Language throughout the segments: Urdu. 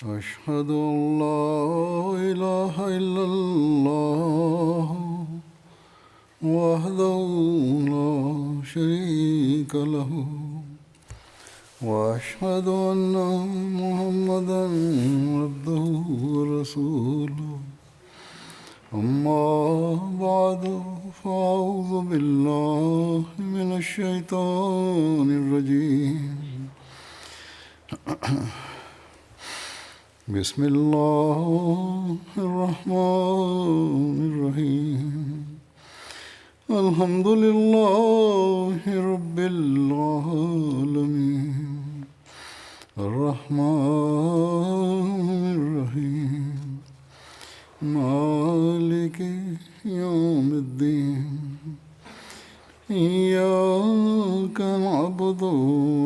أشهد أن لا إله إلا الله وحده لا شريك له وأشهد أن محمدا عبده ورسوله أما بعد فأعوذ بالله من الشيطان الرجيم بسم الله الرحمن الرحيم الحمد لله رب العالمين الرحمن الرحيم مالك يوم الدين إياك نعبد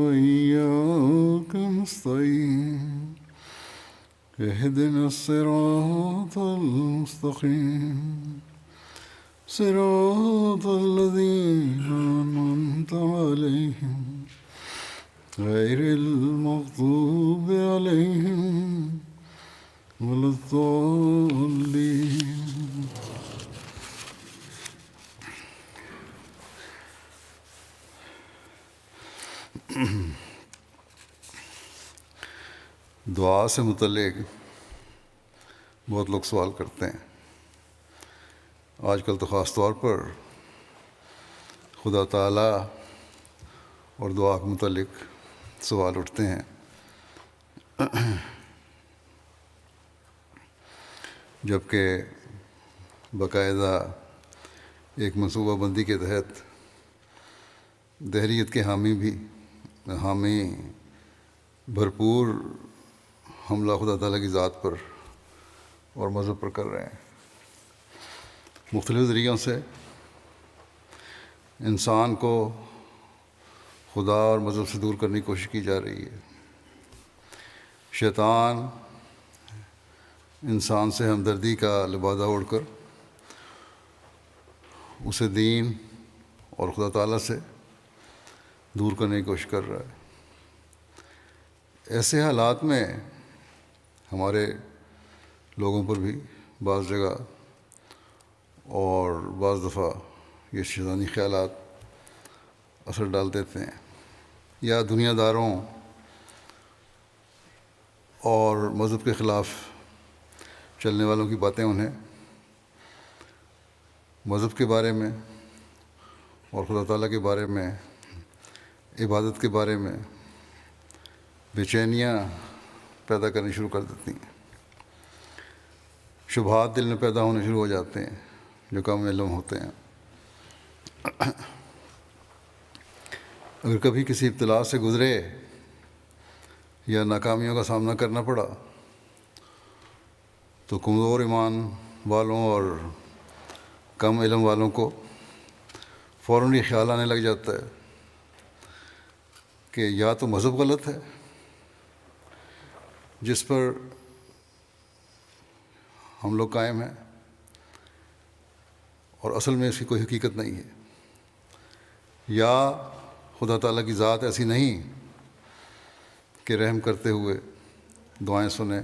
وإياك نستعين اهدنا الصراط المستقيم صراط الذين أنعمت عليهم غير المغضوب عليهم ولا الضالين. دعا سے متعلق بہت لوگ سوال کرتے ہیں. آج کل تو خاص طور پر خدا تعالیٰ اور دعا کے متعلق سوال اٹھتے ہیں. جبکہ باقاعدہ ایک منصوبہ بندی کے تحت دہریت کے حامی بھرپور حملہ خدا تعالیٰ کی ذات پر اور مذہب پر کر رہے ہیں. مختلف ذریعوں سے انسان کو خدا اور مذہب سے دور کرنے کی کوشش کی جا رہی ہے. شیطان انسان سے ہمدردی کا لبادہ اوڑھ کر اسے دین اور خدا تعالیٰ سے دور کرنے کی کوشش کر رہا ہے. ایسے حالات میں ہمارے لوگوں پر بھی بعض جگہ اور بعض دفعہ یہ شیطانی خیالات اثر ڈال دیتے ہیں، یا دنیا داروں اور مذہب کے خلاف چلنے والوں کی باتیں انہیں مذہب کے بارے میں اور خدا تعالیٰ کے بارے میں، عبادت کے بارے میں بے چینیاں پیدا کرنی شروع کر دیتی ہیں. شبہات دل میں پیدا ہونے شروع ہو جاتے ہیں جو کم علم ہوتے ہیں. اگر کبھی کسی ابتلا سے گزرے یا ناکامیوں کا سامنا کرنا پڑا تو کمزور ایمان والوں اور کم علم والوں کو فوراً یہ خیال آنے لگ جاتا ہے کہ یا تو مذہب غلط ہے جس پر ہم لوگ قائم ہیں، اور اصل میں اس کی کوئی حقیقت نہیں ہے، یا خدا تعالیٰ کی ذات ایسی نہیں کہ رحم کرتے ہوئے دعائیں سنیں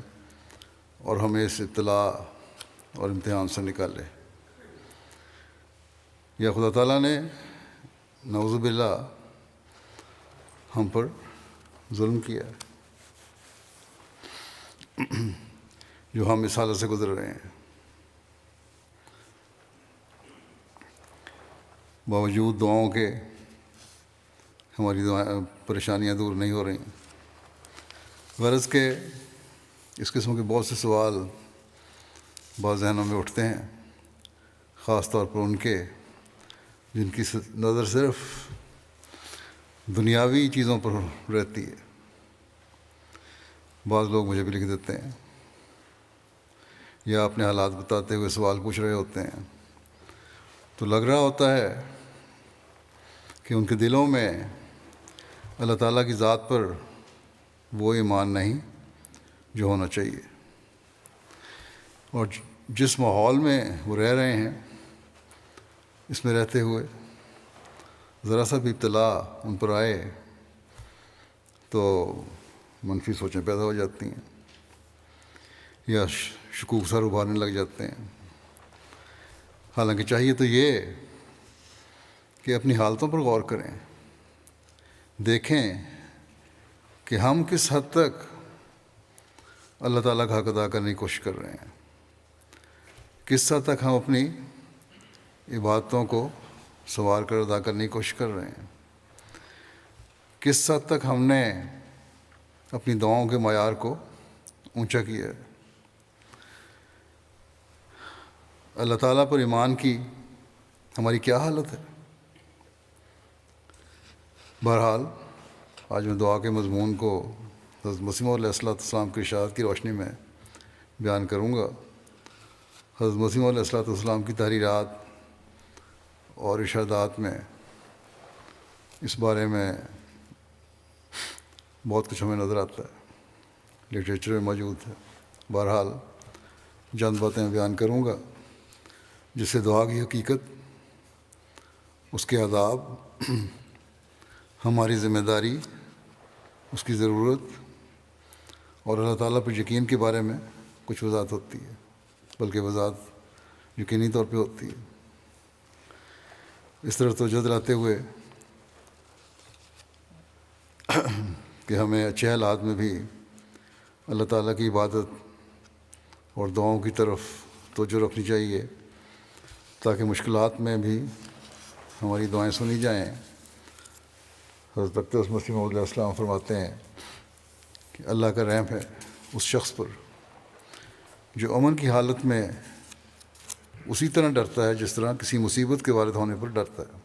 اور ہمیں اس ابتلا اور امتحان سے نکالے، یا خدا تعالیٰ نے نعوذ باللہ ہم پر ظلم کیا ہے جو ہم اس حالت سے گزر رہے ہیں. باوجود دعاؤں کے ہماری پریشانیاں دور نہیں ہو رہی. غرض کہ اس قسم کے بہت سے سوال بعض ذہنوں میں اٹھتے ہیں، خاص طور پر ان کے جن کی نظر صرف دنیاوی چیزوں پر رہتی ہے. بعض لوگ مجھے بھی لکھ دیتے ہیں یا اپنے حالات بتاتے ہوئے سوال پوچھ رہے ہوتے ہیں، تو لگ رہا ہوتا ہے کہ ان کے دلوں میں اللہ تعالیٰ کی ذات پر وہ ایمان نہیں جو ہونا چاہیے، اور جس ماحول میں وہ رہ رہے ہیں اس میں رہتے ہوئے ذرا سا بھی ابتلا ان پر آئے تو منفی سوچیں پیدا ہو جاتی ہیں. یا شکوک سر ابھارنے لگ جاتے ہیں۔ حالانکہ چاہیے تو یہ کہ اپنی حالتوں پر غور کریں، دیکھیں کہ ہم کس حد تک اللہ تعالیٰ کا حق ادا کرنے کی کوشش کر رہے ہیں، کس حد تک ہم اپنی عبادتوں کو سنوار کر ادا کرنے کی کوشش کر رہے ہیں، کس حد تک ہم نے اپنی دعاؤں کے معیار کو اونچا کیا ہے۔ اللہ تعالیٰ پر ایمان کی ہماری کیا حالت ہے؟ بہرحال آج میں دعا کے مضمون کو حضرت مسیح موعود علیہ السلام کی ارشاد کی روشنی میں بیان کروں گا۔ حضرت مسیح موعود علیہ السلام کی تحریرات اور ارشادات میں اس بارے میں بہت کچھ ہمیں نظر آتا ہے، لٹریچر میں موجود ہے۔ بہرحال چند باتیں بیان کروں گا جس سے دعا کی حقیقت، اس کے آداب، ہماری ذمہ داری، اس کی ضرورت اور اللہ تعالیٰ پر یقین کے بارے میں کچھ وضاحت ہوتی ہے، بلکہ وضاحت یقینی طور پہ ہوتی ہے۔ اس طرح توجہ دلاتے ہوئے کہ ہمیں اچھے حالات میں بھی اللہ تعالیٰ کی عبادت اور دعاؤں کی طرف توجہ رکھنی چاہیے تاکہ مشکلات میں بھی ہماری دعائیں سنی جائیں۔ حضرت اقدس مسیح موعود علیہ السلام فرماتے ہیں کہ اللہ کا رحم ہے اس شخص پر جو امن کی حالت میں اسی طرح ڈرتا ہے جس طرح کسی مصیبت کے وارد ہونے پر ڈرتا ہے۔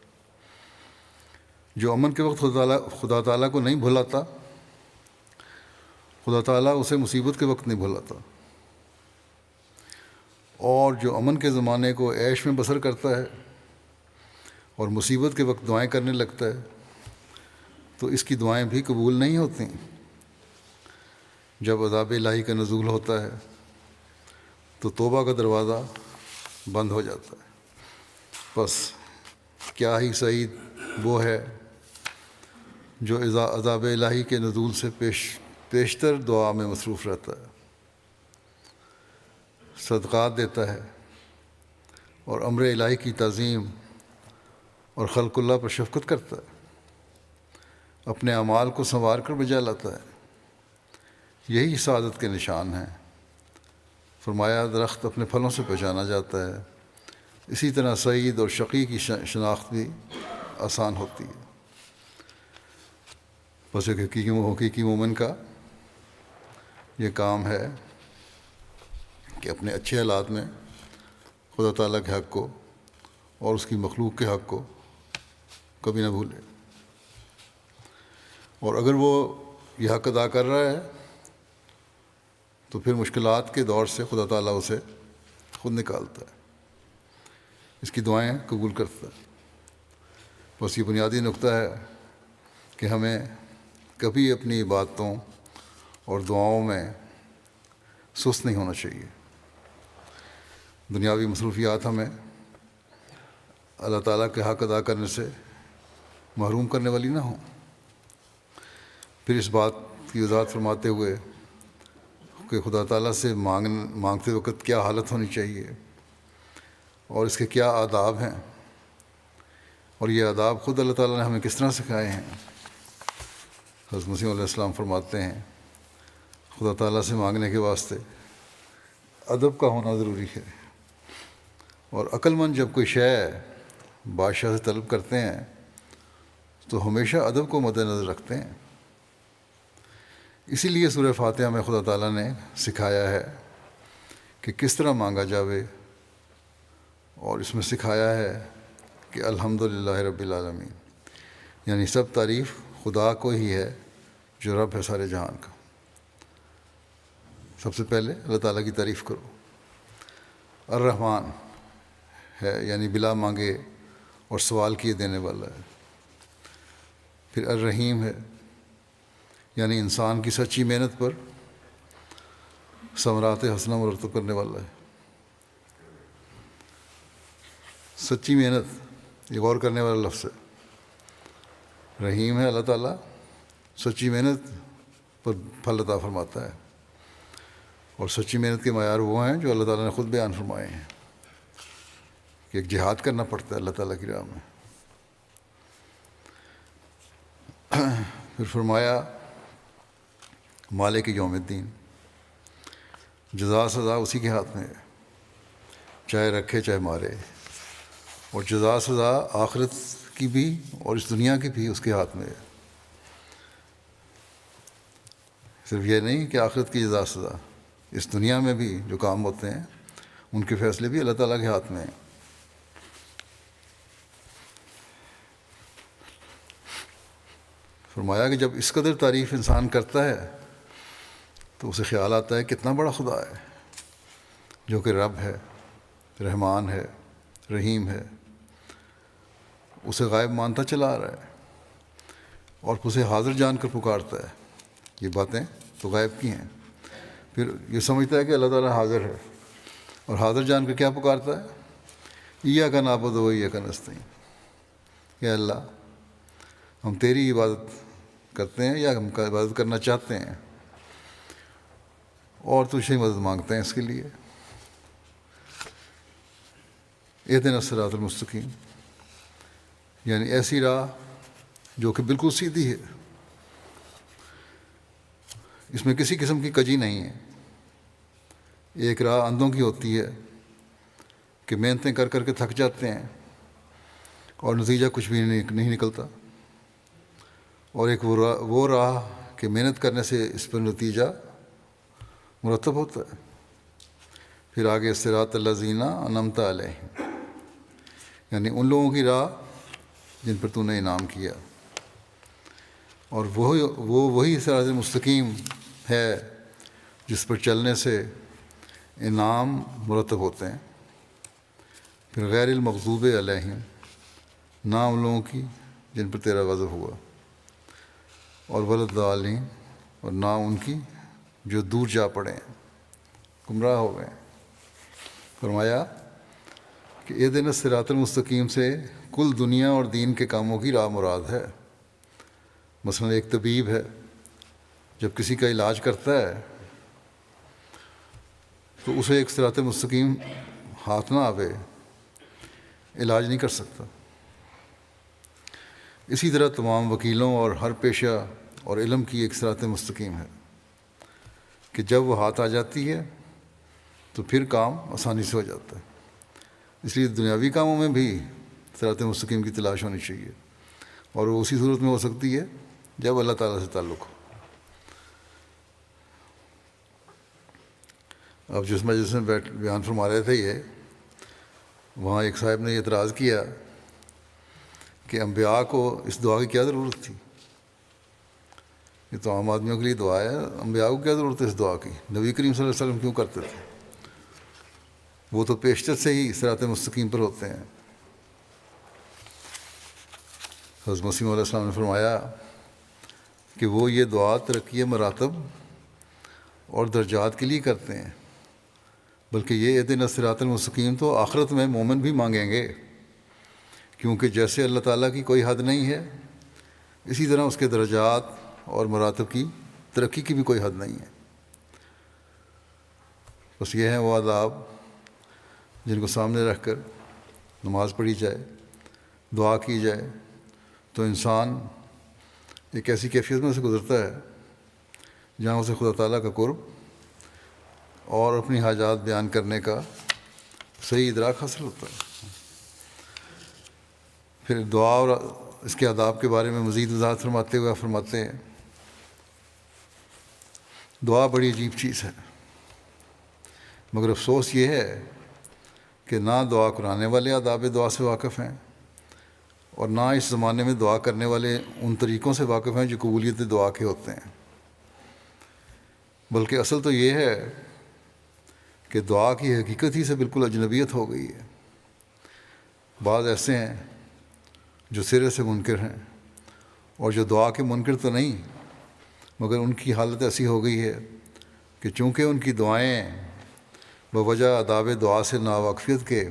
جو امن کے وقت خدا تعالیٰ کو نہیں بھلاتا، خدا تعالیٰ اسے مصیبت کے وقت نہیں بھلاتا، اور جو امن کے زمانے کو عیش میں بسر کرتا ہے اور مصیبت کے وقت دعائیں کرنے لگتا ہے تو اس کی دعائیں بھی قبول نہیں ہوتیں۔ جب عذاب الہی کا نزول ہوتا ہے تو توبہ کا دروازہ بند ہو جاتا ہے۔ بس کیا ہی سعید وہ ہے جو عذاب الہی کے نزول سے پیشتر دعا میں مصروف رہتا ہے، صدقات دیتا ہے اور امر الہی کی تعظیم اور خلق اللہ پر شفقت کرتا ہے، اپنے اعمال کو سنوار کر بجا لاتا ہے۔ یہی سعادت کے نشان ہیں۔ فرمایا درخت اپنے پھلوں سے پہچانا جاتا ہے، اسی طرح سعید اور شقی کی شناخت بھی آسان ہوتی ہے۔ بس ایک حقیقی مومن کا یہ کام ہے کہ اپنے اچھے حالات میں خدا تعالیٰ کے حق کو اور اس کی مخلوق کے حق کو کبھی نہ بھولے، اور اگر وہ یہ حق ادا کر رہا ہے تو پھر مشکلات کے دور سے خدا تعالیٰ اسے خود نکالتا ہے، اس کی دعائیں قبول کرتا ہے۔ بس یہ بنیادی نقطہ ہے کہ ہمیں کبھی اپنی عبادتوں اور دعاؤں میں سست نہیں ہونا چاہیے۔ دنیاوی مصروفیات ہمیں اللہ تعالیٰ کے حق ادا کرنے سے محروم کرنے والی نہ ہوں۔ پھر اس بات کی وضاحت فرماتے ہوئے کہ خدا تعالیٰ سے مانگتے وقت کیا حالت ہونی چاہیے اور اس کے کیا آداب ہیں، اور یہ آداب خود اللہ تعالیٰ نے ہمیں کس طرح سکھائے ہیں۔ حضرت مسیح علیہ السلام فرماتے ہیں خدا تعالیٰ سے مانگنے کے واسطے ادب کا ہونا ضروری ہے، اور عقل مند جب کوئی شے بادشاہ سے طلب کرتے ہیں تو ہمیشہ ادب کو مد نظر رکھتے ہیں۔ اسی لیے سورہ فاتحہ میں خدا تعالیٰ نے سکھایا ہے کہ کس طرح مانگا جاوے، اور اس میں سکھایا ہے کہ الحمدللہ رب العالمین، یعنی سب تعریف خدا کو ہی ہے جو رب ہے سارے جہان کا۔ سب سے پہلے اللہ تعالیٰ کی تعریف کرو۔ الرحمن ہے یعنی بلا مانگے اور سوال کیے دینے والا ہے۔ پھر الرحیم ہے یعنی انسان کی سچی محنت پر ثمرات حسنہ مرتب کرنے والا ہے۔ سچی محنت یہ غور کرنے والا لفظ ہے۔ رحیم ہے اللہ تعالیٰ، سچی محنت پر پھل عطا فرماتا ہے، اور سچی محنت کے معیار وہ ہیں جو اللہ تعالیٰ نے خود بیان فرمائے ہیں کہ ایک جہاد کرنا پڑتا ہے اللہ تعالیٰ کی راہ میں۔ پھر فرمایا مالک یوم الدین، جزا سزا اسی کے ہاتھ میں ہے، چاہے رکھے چاہے مارے، اور جزا سزا آخرت کی بھی اور اس دنیا کی بھی اس کے ہاتھ میں ہے۔ صرف یہ نہیں کہ آخرت کی جزا سزا، اس دنیا میں بھی جو کام ہوتے ہیں ان کے فیصلے بھی اللہ تعالیٰ کے ہاتھ میں ہیں۔ فرمایا کہ جب اس قدر تعریف انسان کرتا ہے تو اسے خیال آتا ہے کتنا بڑا خدا ہے جو کہ رب ہے، رحمان ہے، رحیم ہے، اسے غائب مانتا چلا آ رہا ہے اور اسے حاضر جان کر پکارتا ہے۔ یہ باتیں تو غائب کی ہیں، پھر یہ سمجھتا ہے کہ اللہ تعالیٰ حاضر ہے، اور حاضر جان کر کیا پکارتا ہے؟ ایاک نعبد و ایاک نستعین، یا اللہ ہم تیری عبادت کرتے ہیں یا ہم عبادت کرنا چاہتے ہیں اور تجھ سے مدد مانگتے ہیں اس کے لیے۔ اہدنا الصراط المستقیم، یعنی ایسی راہ جو کہ بالکل سیدھی ہے، اس میں کسی قسم کی کجی نہیں ہے۔ ایک راہ اندھوں کی ہوتی ہے کہ محنتیں کر کر کے تھک جاتے ہیں اور نتیجہ کچھ بھی نہیں نکلتا، اور ایک وہ راہ کہ محنت کرنے سے اس پر نتیجہ مرتب ہوتا ہے۔ پھر آگے صراط الذین انعمت علیہم، یعنی ان لوگوں کی راہ جن پر تو نے انعام کیا، اور وہی صراط مستقیم ہے جس پر چلنے سے انعام مرتب ہوتے ہیں۔ پھر غیر المغضوب علیہم، نہ ان لوگوں کی جن پر تیرا غضب ہوا، اور ولا اور نہ ان کی جو دور جا پڑے ہیں، گمراہ ہو گئے ہیں۔ فرمایا کہ اہدنا الصراط المستقیم سے کل دنیا اور دین کے کاموں کی راہ مراد ہے۔ مثلا ایک طبیب ہے، جب کسی کا علاج کرتا ہے تو اسے ایک صراط مستقیم ہاتھ نہ آوے علاج نہیں کر سکتا۔ اسی طرح تمام وکیلوں اور ہر پیشہ اور علم کی ایک صراط مستقیم ہے کہ جب وہ ہاتھ آ جاتی ہے تو پھر کام آسانی سے ہو جاتا ہے۔ اس لیے دنیاوی کاموں میں بھی صراط مستقیم کی تلاش ہونی چاہیے، اور وہ اسی صورت میں ہو سکتی ہے جب اللہ تعالیٰ سے تعلق ہو۔ اب جس مجلس میں بیان فرما رہے تھے یہ، وہاں ایک صاحب نے اعتراض کیا کہ انبیاء کو اس دعا کی کیا ضرورت تھی؟ یہ تو عام آدمیوں کے لیے دعا ہے، انبیاء کو کیا ضرورت ہے اس دعا کی؟ نبی کریم صلی اللہ علیہ وسلم کیوں کرتے تھے؟ وہ تو پیشتر سے ہی صراط مستقیم پر ہوتے ہیں۔ حضرت مسیح علیہ السلام نے فرمایا کہ وہ یہ دعا ترقی مراتب اور درجات کے لیے کرتے ہیں، بلکہ یہ اہدنا الصراط المستقیم تو آخرت میں مومن بھی مانگیں گے، کیونکہ جیسے اللہ تعالیٰ کی کوئی حد نہیں ہے، اسی طرح اس کے درجات اور مراتب کی ترقی کی بھی کوئی حد نہیں ہے۔ بس یہ ہیں وہ آداب جن کو سامنے رکھ کر نماز پڑھی جائے، دعا کی جائے، تو انسان ایک ایسی کیفیت میں سے گزرتا ہے جہاں اسے خدا تعالیٰ کا قرب اور اپنی حاجات بیان کرنے کا صحیح ادراک حاصل ہوتا ہے۔ پھر دعا اور اس کے آداب کے بارے میں مزید وضاحت فرماتے ہوئے فرماتے ہیں، دعا بڑی عجیب چیز ہے، مگر افسوس یہ ہے کہ نہ دعا کرانے والے آداب دعا سے واقف ہیں، اور نہ اس زمانے میں دعا کرنے والے ان طریقوں سے واقف ہیں جو قبولیت دعا کے ہوتے ہیں۔ بلکہ اصل تو یہ ہے کہ دعا کی حقیقت ہی سے بالکل اجنبیت ہو گئی ہے۔ بعض ایسے ہیں جو سرے سے منکر ہیں، اور جو دعا کے منکر تو نہیں، مگر ان کی حالت ایسی ہو گئی ہے کہ چونکہ ان کی دعائیں بوجہ آداب دعا سے ناواقفیت کے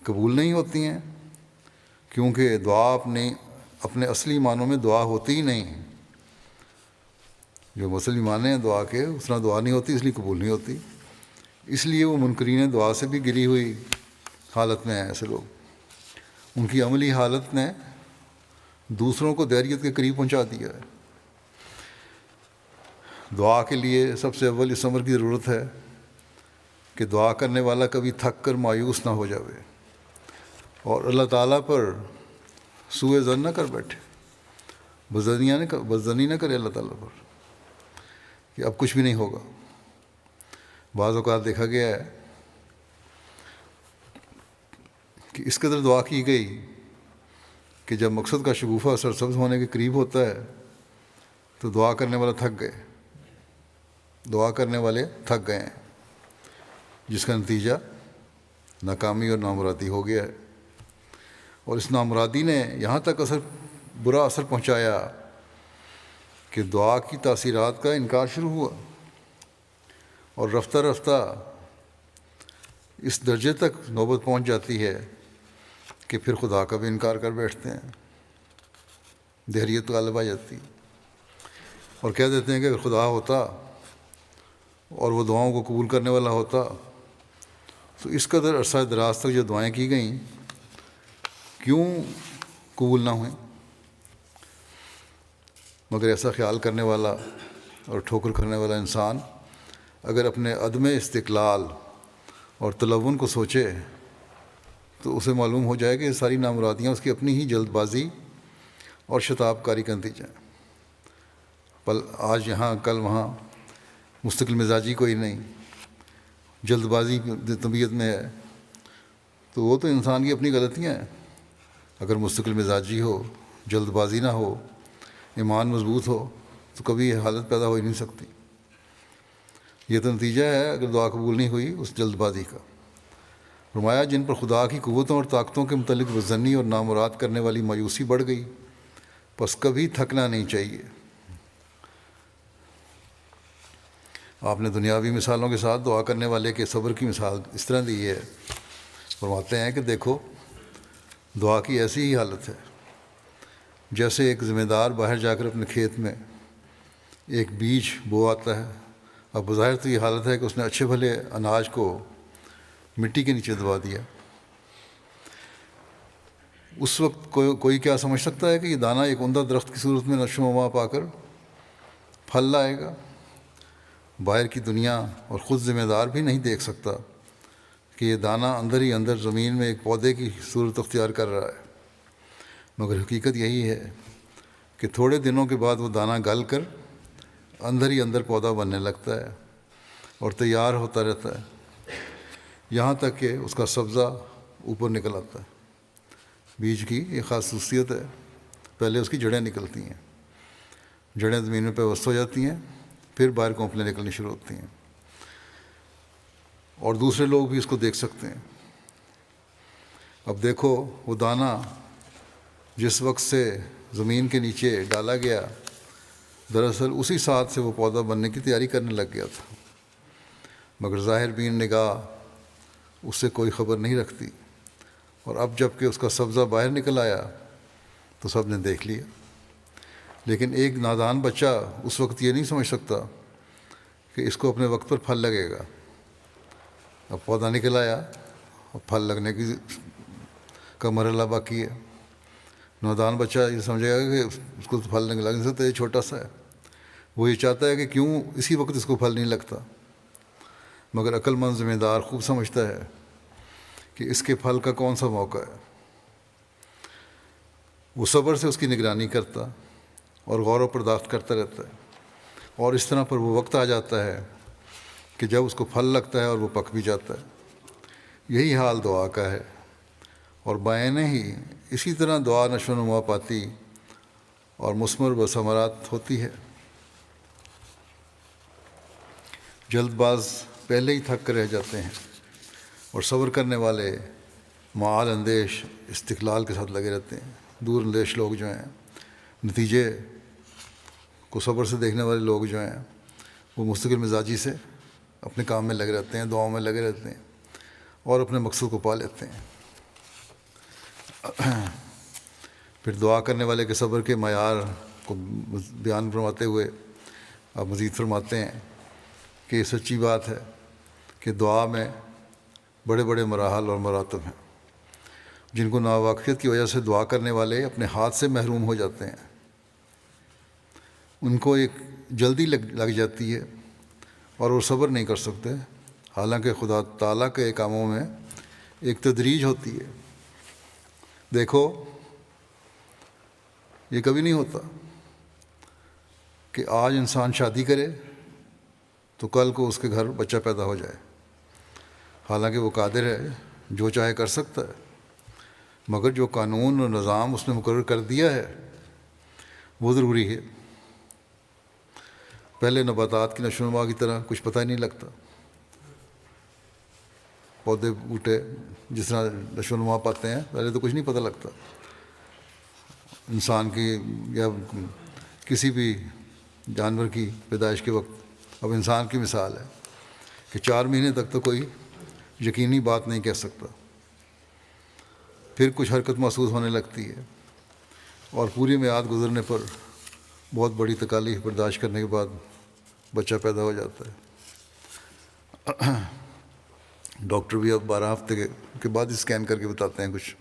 قبول نہیں ہوتی ہیں، کیونکہ دعا اپنے اصلی معنوں میں دعا ہوتی ہی نہیں، جو مسلم مانے ہیں دعا کے، اس طرح دعا نہیں ہوتی، اس لیے قبول نہیں ہوتی. اس لیے وہ منکرین دعا سے بھی گری ہوئی حالت میں ہیں. ایسے لوگ، ان کی عملی حالت نے دوسروں کو دہریت کے قریب پہنچا دیا ہے. دعا کے لیے سب سے اول اس امر کی ضرورت ہے کہ دعا کرنے والا کبھی تھک کر مایوس نہ ہو جاوے اور اللہ تعالیٰ پر سوء ظن نہ کر بیٹھے، بدظنی نہ کرے اللہ تعالیٰ پر کہ اب کچھ بھی نہیں ہوگا. بعض اوقات دیکھا گیا ہے کہ اس قدر دعا کی گئی کہ جب مقصد کا شگوفہ سرسبز ہونے کے قریب ہوتا ہے تو دعا کرنے والے تھک گئے ہیں، جس کا نتیجہ ناکامی اور نامرادی ہو گیا ہے. اور اس نامرادی نے یہاں تک برا اثر پہنچایا کہ دعا کی تاثیرات کا انکار شروع ہوا، اور رفتہ رفتہ اس درجے تک نوبت پہنچ جاتی ہے کہ پھر خدا کا بھی انکار کر بیٹھتے ہیں. دہریت غالب آ جاتی اور کہہ دیتے ہیں کہ اگر خدا ہوتا اور وہ دعاؤں کو قبول کرنے والا ہوتا تو اس قدر عرصہ دراز تک جو دعائیں کی گئیں کیوں قبول نہ ہوئیں. مگر ایسا خیال کرنے والا اور ٹھوکر کھانے والا انسان اگر اپنے عدم استقلال اور تلون کو سوچے تو اسے معلوم ہو جائے کہ یہ ساری نامرادیاں اس کی اپنی ہی جلد بازی اور شتاب کاری کا نتیجہ ہے. آج یہاں کل وہاں، مستقل مزاجی کوئی نہیں، جلد بازی طبیعت میں ہے، تو وہ تو انسان کی اپنی غلطیاں ہیں. اگر مستقل مزاجی ہو، جلد بازی نہ ہو، ایمان مضبوط ہو تو کبھی یہ حالت پیدا ہو ہی نہیں سکتی. یہ تو نتیجہ ہے اگر دعا قبول نہیں ہوئی اس جلد بازی کا. فرمایا جن پر خدا کی قوتوں اور طاقتوں کے متعلق بدظنی اور نامراد کرنے والی مایوسی بڑھ گئی، بس کبھی تھکنا نہیں چاہیے. آپ نے دنیاوی مثالوں کے ساتھ دعا کرنے والے کے صبر کی مثال اس طرح دی ہے. فرماتے ہیں کہ دیکھو دعا کی ایسی ہی حالت ہے جیسے ایک ذمہ دار باہر جا کر اپنے کھیت میں ایک بیج بو آتا ہے. اب بظاہر تو یہ حالت ہے کہ اس نے اچھے بھلے اناج کو مٹی کے نیچے دبا دیا. اس وقت کوئی کیا سمجھ سکتا ہے کہ یہ دانہ ایک عمدہ درخت کی صورت میں نشو و نما پا کر پھل لائے گا؟ باہر کی دنیا اور خود ذمہ دار بھی نہیں دیکھ سکتا کہ یہ دانہ اندر ہی اندر زمین میں ایک پودے کی صورت اختیار کر رہا ہے. مگر حقیقت یہی ہے کہ تھوڑے دنوں کے بعد وہ دانہ گل کر اندر ہی اندر پودا بننے لگتا ہے اور تیار ہوتا رہتا ہے یہاں تک کہ اس کا سبزہ اوپر نکل آتا ہے. بیج کی ایک خاص خصوصیت ہے، پہلے اس کی جڑیں نکلتی ہیں، جڑیں زمین میں پیوست ہو جاتی ہیں، پھر باہر کونپلیں نکلنی شروع ہوتی ہیں، اور دوسرے لوگ بھی اس کو دیکھ سکتے ہیں. اب دیکھو وہ دانہ جس وقت سے زمین کے نیچے ڈالا گیا دراصل اسی ساتھ سے وہ پودا بننے کی تیاری کرنے لگ گیا تھا، مگر ظاہر بین نگاہ اس سے کوئی خبر نہیں رکھتی. اور اب جب کہ اس کا سبزہ باہر نکل آیا تو سب نے دیکھ لیا. لیکن ایک نادان بچہ اس وقت یہ نہیں سمجھ سکتا کہ اس کو اپنے وقت پر پھل لگے گا. اب پودا نکل آیا، اب پھل لگنے کا مرحلہ باقی ہے. نادان بچہ یہ سمجھے گا کہ اس کو پھل نہیں لگ سکتا، یہ چھوٹا سا ہے. وہ یہ چاہتا ہے کہ کیوں اسی وقت اس کو پھل نہیں لگتا. مگر عقل مند ذمہ دار خوب سمجھتا ہے کہ اس کے پھل کا کون سا موقع ہے. وہ صبر سے اس کی نگرانی کرتا اور غور و پرداخت کرتا رہتا ہے، اور اس طرح پر وہ وقت آ جاتا ہے کہ جب اس کو پھل لگتا ہے اور وہ پک بھی جاتا ہے. یہی حال دعا کا ہے، اور بعینہ ہی اسی طرح دعا نشو و نما پاتی اور مثمر و ثمرات ہوتی ہے. جلد باز پہلے ہی تھک کر رہ جاتے ہیں، اور صبر کرنے والے معال اندیش استقلال کے ساتھ لگے رہتے ہیں. دور اندیش لوگ جو ہیں، نتیجے کو صبر سے دیکھنے والے لوگ جو ہیں، وہ مستقل مزاجی سے اپنے کام میں لگے رہتے ہیں، دعاؤں میں لگے رہتے ہیں اور اپنے مقصد کو پا لیتے ہیں. پھر دعا کرنے والے کے صبر کے معیار کو بیان فرماتے ہوئے آپ مزید فرماتے ہیں کہ یہ سچی بات ہے کہ دعا میں بڑے بڑے مراحل اور مراتب ہیں جن کو ناواقفیت کی وجہ سے دعا کرنے والے اپنے ہاتھ سے محروم ہو جاتے ہیں. ان کو ایک جلدی لگ جاتی ہے اور وہ صبر نہیں کر سکتے، حالانکہ خدا تعالیٰ کے کاموں میں ایک تدریج ہوتی ہے. دیکھو، یہ کبھی نہیں ہوتا کہ آج انسان شادی کرے تو کل کو اس کے گھر بچہ پیدا ہو جائے. حالانکہ وہ قادر ہے، جو چاہے کر سکتا ہے، مگر جو قانون اور نظام اس نے مقرر کر دیا ہے وہ ضروری ہے. پہلے نباتات کی نشو و نما کی طرح کچھ پتہ ہی نہیں لگتا. پودے بوٹے جس طرح نشو و نما پاتے ہیں، پہلے تو کچھ نہیں پتہ لگتا. انسان کی یا کسی بھی جانور کی پیدائش کے وقت اب انسان کی مثال ہے کہ 4 مہینے تک تو کوئی یقینی بات نہیں کہہ سکتا. پھر کچھ حرکت محسوس ہونے لگتی ہے اور پوری میعاد گزرنے پر بہت بڑی تکالیف برداشت کرنے کے بعد بچہ پیدا ہو جاتا ہے. ڈاکٹر بھی اب 12 ہفتے کے بعد اسکین کر کے بتاتے ہیں کچھ.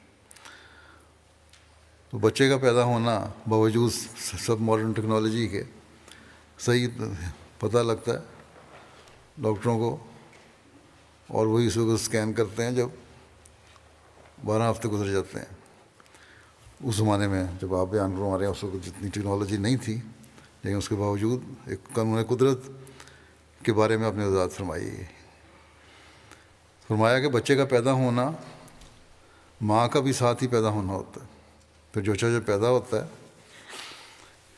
تو بچے کا پیدا ہونا باوجود سب ماڈرن ٹیکنالوجی کے صحیح پتہ لگتا ہے ڈاکٹروں کو، اور وہی اس وقت اسکین کرتے ہیں جب 12 ہفتے گزر جاتے ہیں. اس زمانے میں جب آپ بیان کروا رہے ہیں اس وقت جتنی ٹیکنالوجی نہیں تھی، لیکن اس کے باوجود ایک قانون قدرت کے بارے میں آپ نے وضاحت فرمائی. فرمایا کہ بچے کا پیدا ہونا ماں کا بھی ساتھ ہی پیدا ہونا ہوتا ہے. پھر جو پیدا ہوتا ہے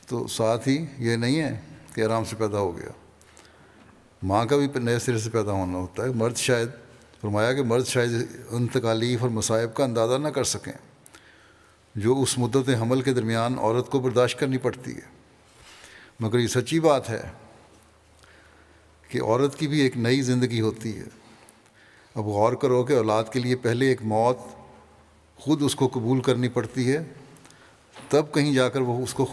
تو ساتھ ہی یہ نہیں ہے کہ آرام سے پیدا ہو گیا، ماں کا بھی نئے سرے سے پیدا ہونا ہوتا ہے. فرمایا کہ مرد شاید ان تکالیف اور مصائب کا اندازہ نہ کر سکیں جو اس مدت حمل کے درمیان عورت کو برداشت کرنی پڑتی ہے، مگر یہ سچی بات ہے کہ عورت کی بھی ایک نئی زندگی ہوتی ہے. اب غور کرو کہ اولاد کے لیے پہلے ایک موت خود اس کو قبول کرنی پڑتی ہے، تب کہیں جا کر وہ اس کی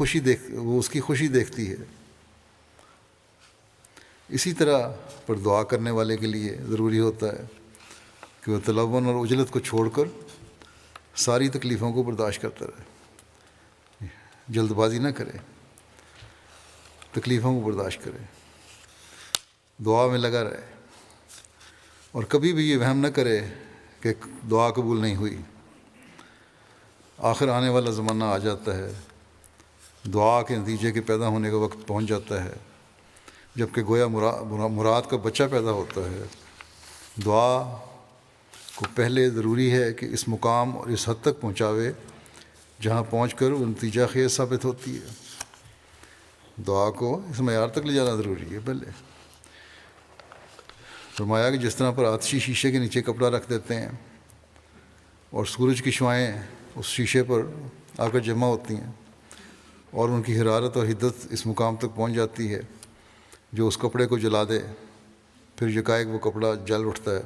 خوشی دیکھتی ہے. اسی طرح پر دعا کرنے والے کے لیے ضروری ہوتا ہے کہ وہ تلون اور عجلت کو چھوڑ کر ساری تکلیفوں کو برداشت کرتا رہے، جلد بازی نہ کرے، تکلیفوں کو برداشت کرے، دعا میں لگا رہے، اور کبھی بھی یہ وہم نہ کرے کہ دعا قبول نہیں ہوئی. آخر آنے والا زمانہ آ جاتا ہے، دعا کے نتیجے کے پیدا ہونے کا وقت پہنچ جاتا ہے، جب کہ گویا مراد کا بچہ پیدا ہوتا ہے. دعا کو پہلے ضروری ہے کہ اس مقام اور اس حد تک پہنچاوے جہاں پہنچ کر وہ نتیجہ خیز ثابت ہوتی ہے. دعا کو اس معیار تک لے جانا ضروری ہے. پہلے فرمایا کہ جس طرح پر آتشی شیشے کے نیچے کپڑا رکھ دیتے ہیں اور سورج کی شعائیں اس شیشے پر آ کر جمع ہوتی ہیں اور ان کی حرارت اور حدت اس مقام تک پہنچ جاتی ہے جو اس کپڑے کو جلا دے، پھر یکایک وہ کپڑا جل اٹھتا ہے،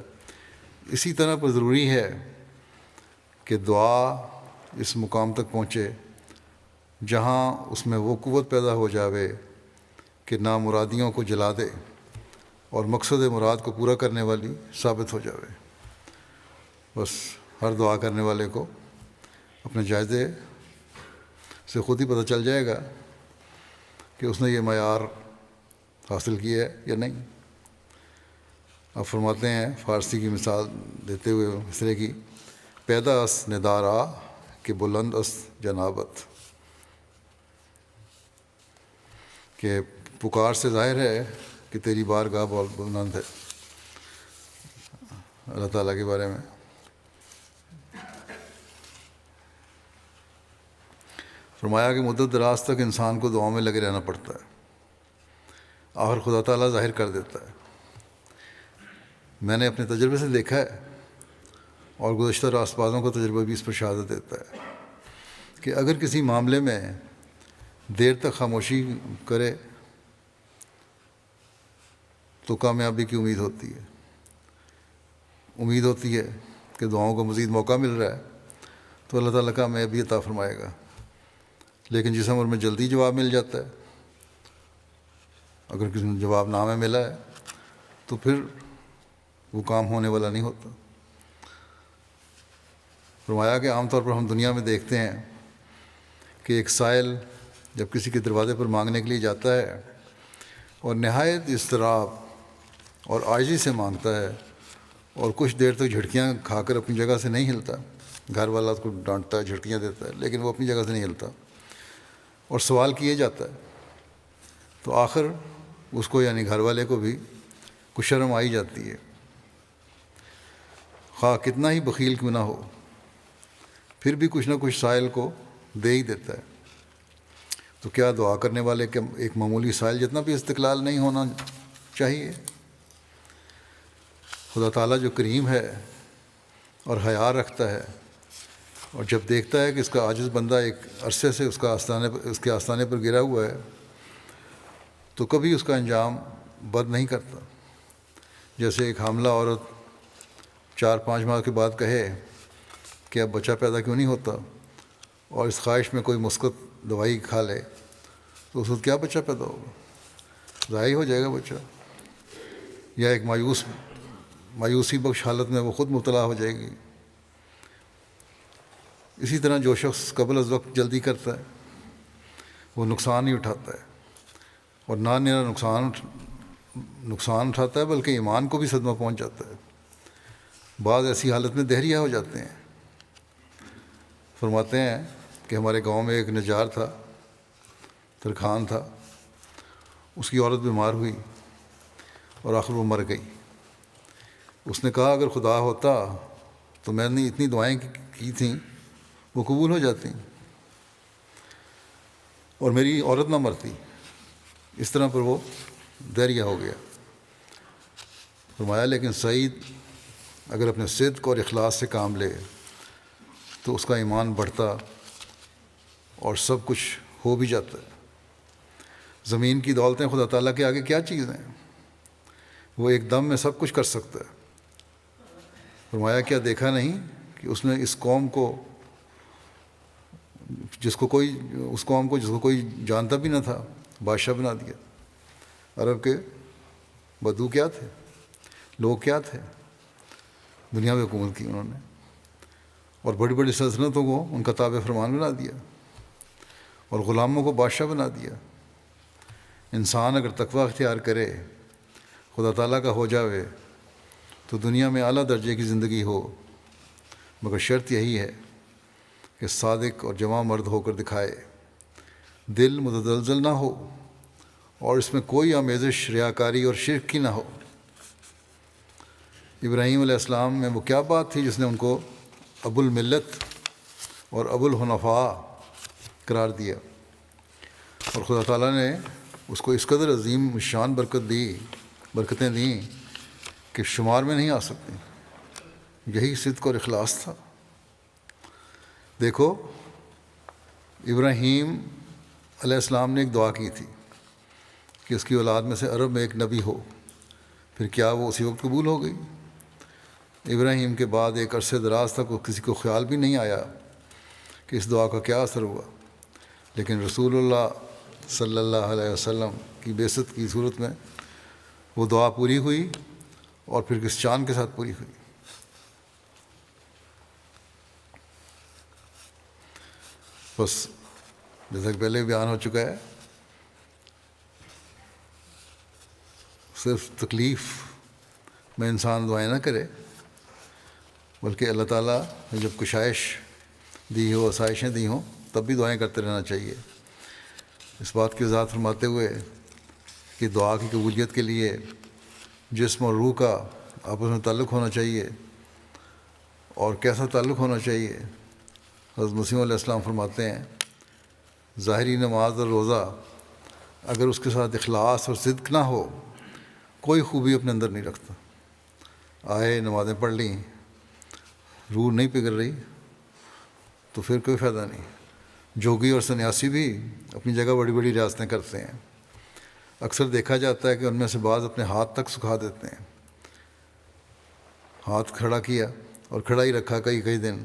اسی طرح پر ضروری ہے کہ دعا اس مقام تک پہنچے جہاں اس میں وہ قوت پیدا ہو جاوے کہ نامرادیوں کو جلا دے اور مقصد مراد کو پورا کرنے والی ثابت ہو جاوے. بس ہر دعا کرنے والے کو اپنے جائزے سے خود ہی پتہ چل جائے گا کہ اس نے یہ معیار حاصل کیا ہے یا نہیں. آپ فرماتے ہیں فارسی کی مثال دیتے ہوئے اس طرح کی، پیدا اس ندارا کہ بلند اس جنابت، کہ پکار سے ظاہر ہے کہ تیری بارگاہ بہت بلند ہے. اللہ تعالیٰ کے بارے میں فرمایا کہ مدت دراز تک انسان کو دعاؤں میں لگے رہنا پڑتا ہے، آخر خدا تعالیٰ ظاہر کر دیتا ہے. میں نے اپنے تجربے سے دیکھا ہے اور گزشتہ راست بازوں کا تجربہ بھی اس پر شہادت دیتا ہے کہ اگر کسی معاملے میں دیر تک خاموشی کرے تو کامیابی کی امید ہوتی ہے کہ دعاؤں کو مزید موقع مل رہا ہے تو اللہ تعالیٰ کامیابی عطا فرمائے گا. لیکن جس عمر میں جلدی جواب مل جاتا ہے، اگر کسی نے جواب نامہ ملا ہے تو پھر وہ کام ہونے والا نہیں ہوتا۔ فرمایا کہ عام طور پر ہم دنیا میں دیکھتے ہیں کہ ایک سائل جب کسی کے دروازے پر مانگنے کے لیے جاتا ہے اور نہایت اضطراب اور عاجزی سے مانگتا ہے اور کچھ دیر تک جھٹکیاں کھا کر اپنی جگہ سے نہیں ہلتا، گھر والا اس کو ڈانٹتا ہے، جھٹکیاں دیتا ہے، لیکن وہ اپنی جگہ سے نہیں ہلتا اور سوال کیے جاتا ہے، تو آخر اس کو یعنی گھر والے کو بھی کچھ شرم آئی جاتی ہے، خواہ کتنا ہی بخیل کیوں نہ ہو، پھر بھی کچھ نہ کچھ سائل کو دے ہی دیتا ہے۔ تو کیا دعا کرنے والے کے ایک معمولی سائل جتنا بھی استقلال نہیں ہونا چاہیے؟ خدا تعالیٰ جو کریم ہے اور حیا رکھتا ہے، اور جب دیکھتا ہے کہ اس کا عاجز بندہ ایک عرصے سے اس کے آستانے پر گرا ہوا ہے، تو کبھی اس کا انجام بد نہیں کرتا۔ جیسے ایک حاملہ عورت 4-5 ماہ کے بعد کہے کہ اب بچہ پیدا کیوں نہیں ہوتا، اور اس خواہش میں کوئی مثبت دوائی کھا لے، تو اس وقت کیا بچہ پیدا ہوگا؟ ضائع ہو جائے گا بچہ، یا ایک مایوسی بخش حالت میں وہ خود مبتلا ہو جائے گی۔ اسی طرح جو شخص قبل از وقت جلدی کرتا ہے وہ نقصان ہی اٹھاتا ہے، اور نہ نیا نقصان اٹھاتا ہے بلکہ ایمان کو بھی صدمہ پہنچ جاتا ہے۔ بعض ایسی حالت میں دہریہ ہو جاتے ہیں۔ فرماتے ہیں کہ ہمارے گاؤں میں ایک نجار تھا، ترکھان تھا، اس کی عورت بیمار ہوئی اور آخر وہ مر گئی۔ اس نے کہا اگر خدا ہوتا تو میں نے اتنی دعائیں کی تھیں وہ قبول ہو جاتی اور میری عورت نہ مرتی۔ اس طرح پر وہ دہریہ ہو گیا۔ فرمایا لیکن سعید اگر اپنے صدق اور اخلاص سے کام لے تو اس کا ایمان بڑھتا اور سب کچھ ہو بھی جاتا ہے۔ زمین کی دولتیں خدا تعالیٰ کے آگے کیا چیز ہیں؟ وہ ایک دم میں سب کچھ کر سکتا ہے۔ فرمایا کیا دیکھا نہیں کہ اس نے اس قوم کو جس کو کوئی جانتا بھی نہ تھا بادشاہ بنا دیا۔ عرب کے بدو کیا تھے، لوگ کیا تھے، دنیا میں حکومت کی انہوں نے، اور بڑی بڑی سلطنتوں کو ان کا تابع فرمان بنا دیا اور غلاموں کو بادشاہ بنا دیا۔ انسان اگر تقوی اختیار کرے، خدا تعالیٰ کا ہو جاوے، تو دنیا میں اعلیٰ درجے کی زندگی ہو، مگر شرط یہی ہے کہ صادق اور جواں مرد ہو کر دکھائے، دل متزلزل نہ ہو اور اس میں کوئی آمیزش ریاکاری اور شرک کی نہ ہو۔ ابراہیم علیہ السلام میں وہ کیا بات تھی جس نے ان کو ابو الملت اور ابو الحنفاء قرار دیا، اور خدا تعالیٰ نے اس کو اس قدر عظیم شان برکتیں دیں کہ شمار میں نہیں آ سکتی۔ یہی صدق اور اخلاص تھا۔ دیکھو ابراہیم علیہ السلام نے ایک دعا کی تھی کہ اس کی اولاد میں سے عرب میں ایک نبی ہو، پھر کیا وہ اسی وقت قبول ہو گئی؟ ابراہیم کے بعد ایک عرصے دراز تک کسی کو خیال بھی نہیں آیا کہ اس دعا کا کیا اثر ہوا، لیکن رسول اللہ صلی اللہ علیہ وسلم کی بعثت کی صورت میں وہ دعا پوری ہوئی، اور پھر کس چاند کے ساتھ پوری ہوئی۔ بس جیسا کہ پہلے بیان ہو چکا ہے، صرف تکلیف میں انسان دعائیں نہ کرے، بلکہ اللہ تعالیٰ نے جب کشائش دی ہو، آسائشیں دی ہوں، تب بھی دعائیں کرتے رہنا چاہیے۔ اس بات کی وضاحت فرماتے ہوئے کہ دعا کی قبولیت کے لیے جسم اور روح کا آپس میں تعلق ہونا چاہیے، اور کیسا تعلق ہونا چاہیے؟ حضرت مسیح علیہ السلام فرماتے ہیں ظاہری نماز اور روزہ اگر اس کے ساتھ اخلاص اور صدق نہ ہو، کوئی خوبی اپنے اندر نہیں رکھتا۔ آئے نمازیں پڑھ لیں، روح نہیں پگھل رہی تو پھر کوئی فائدہ نہیں۔ جوگی اور سنیاسی بھی اپنی جگہ بڑی بڑی ریاستیں کرتے ہیں، اکثر دیکھا جاتا ہے کہ ان میں سے بعض اپنے ہاتھ تک سکھا دیتے ہیں۔ ہاتھ کھڑا کیا اور کھڑا ہی رکھا کئی دن،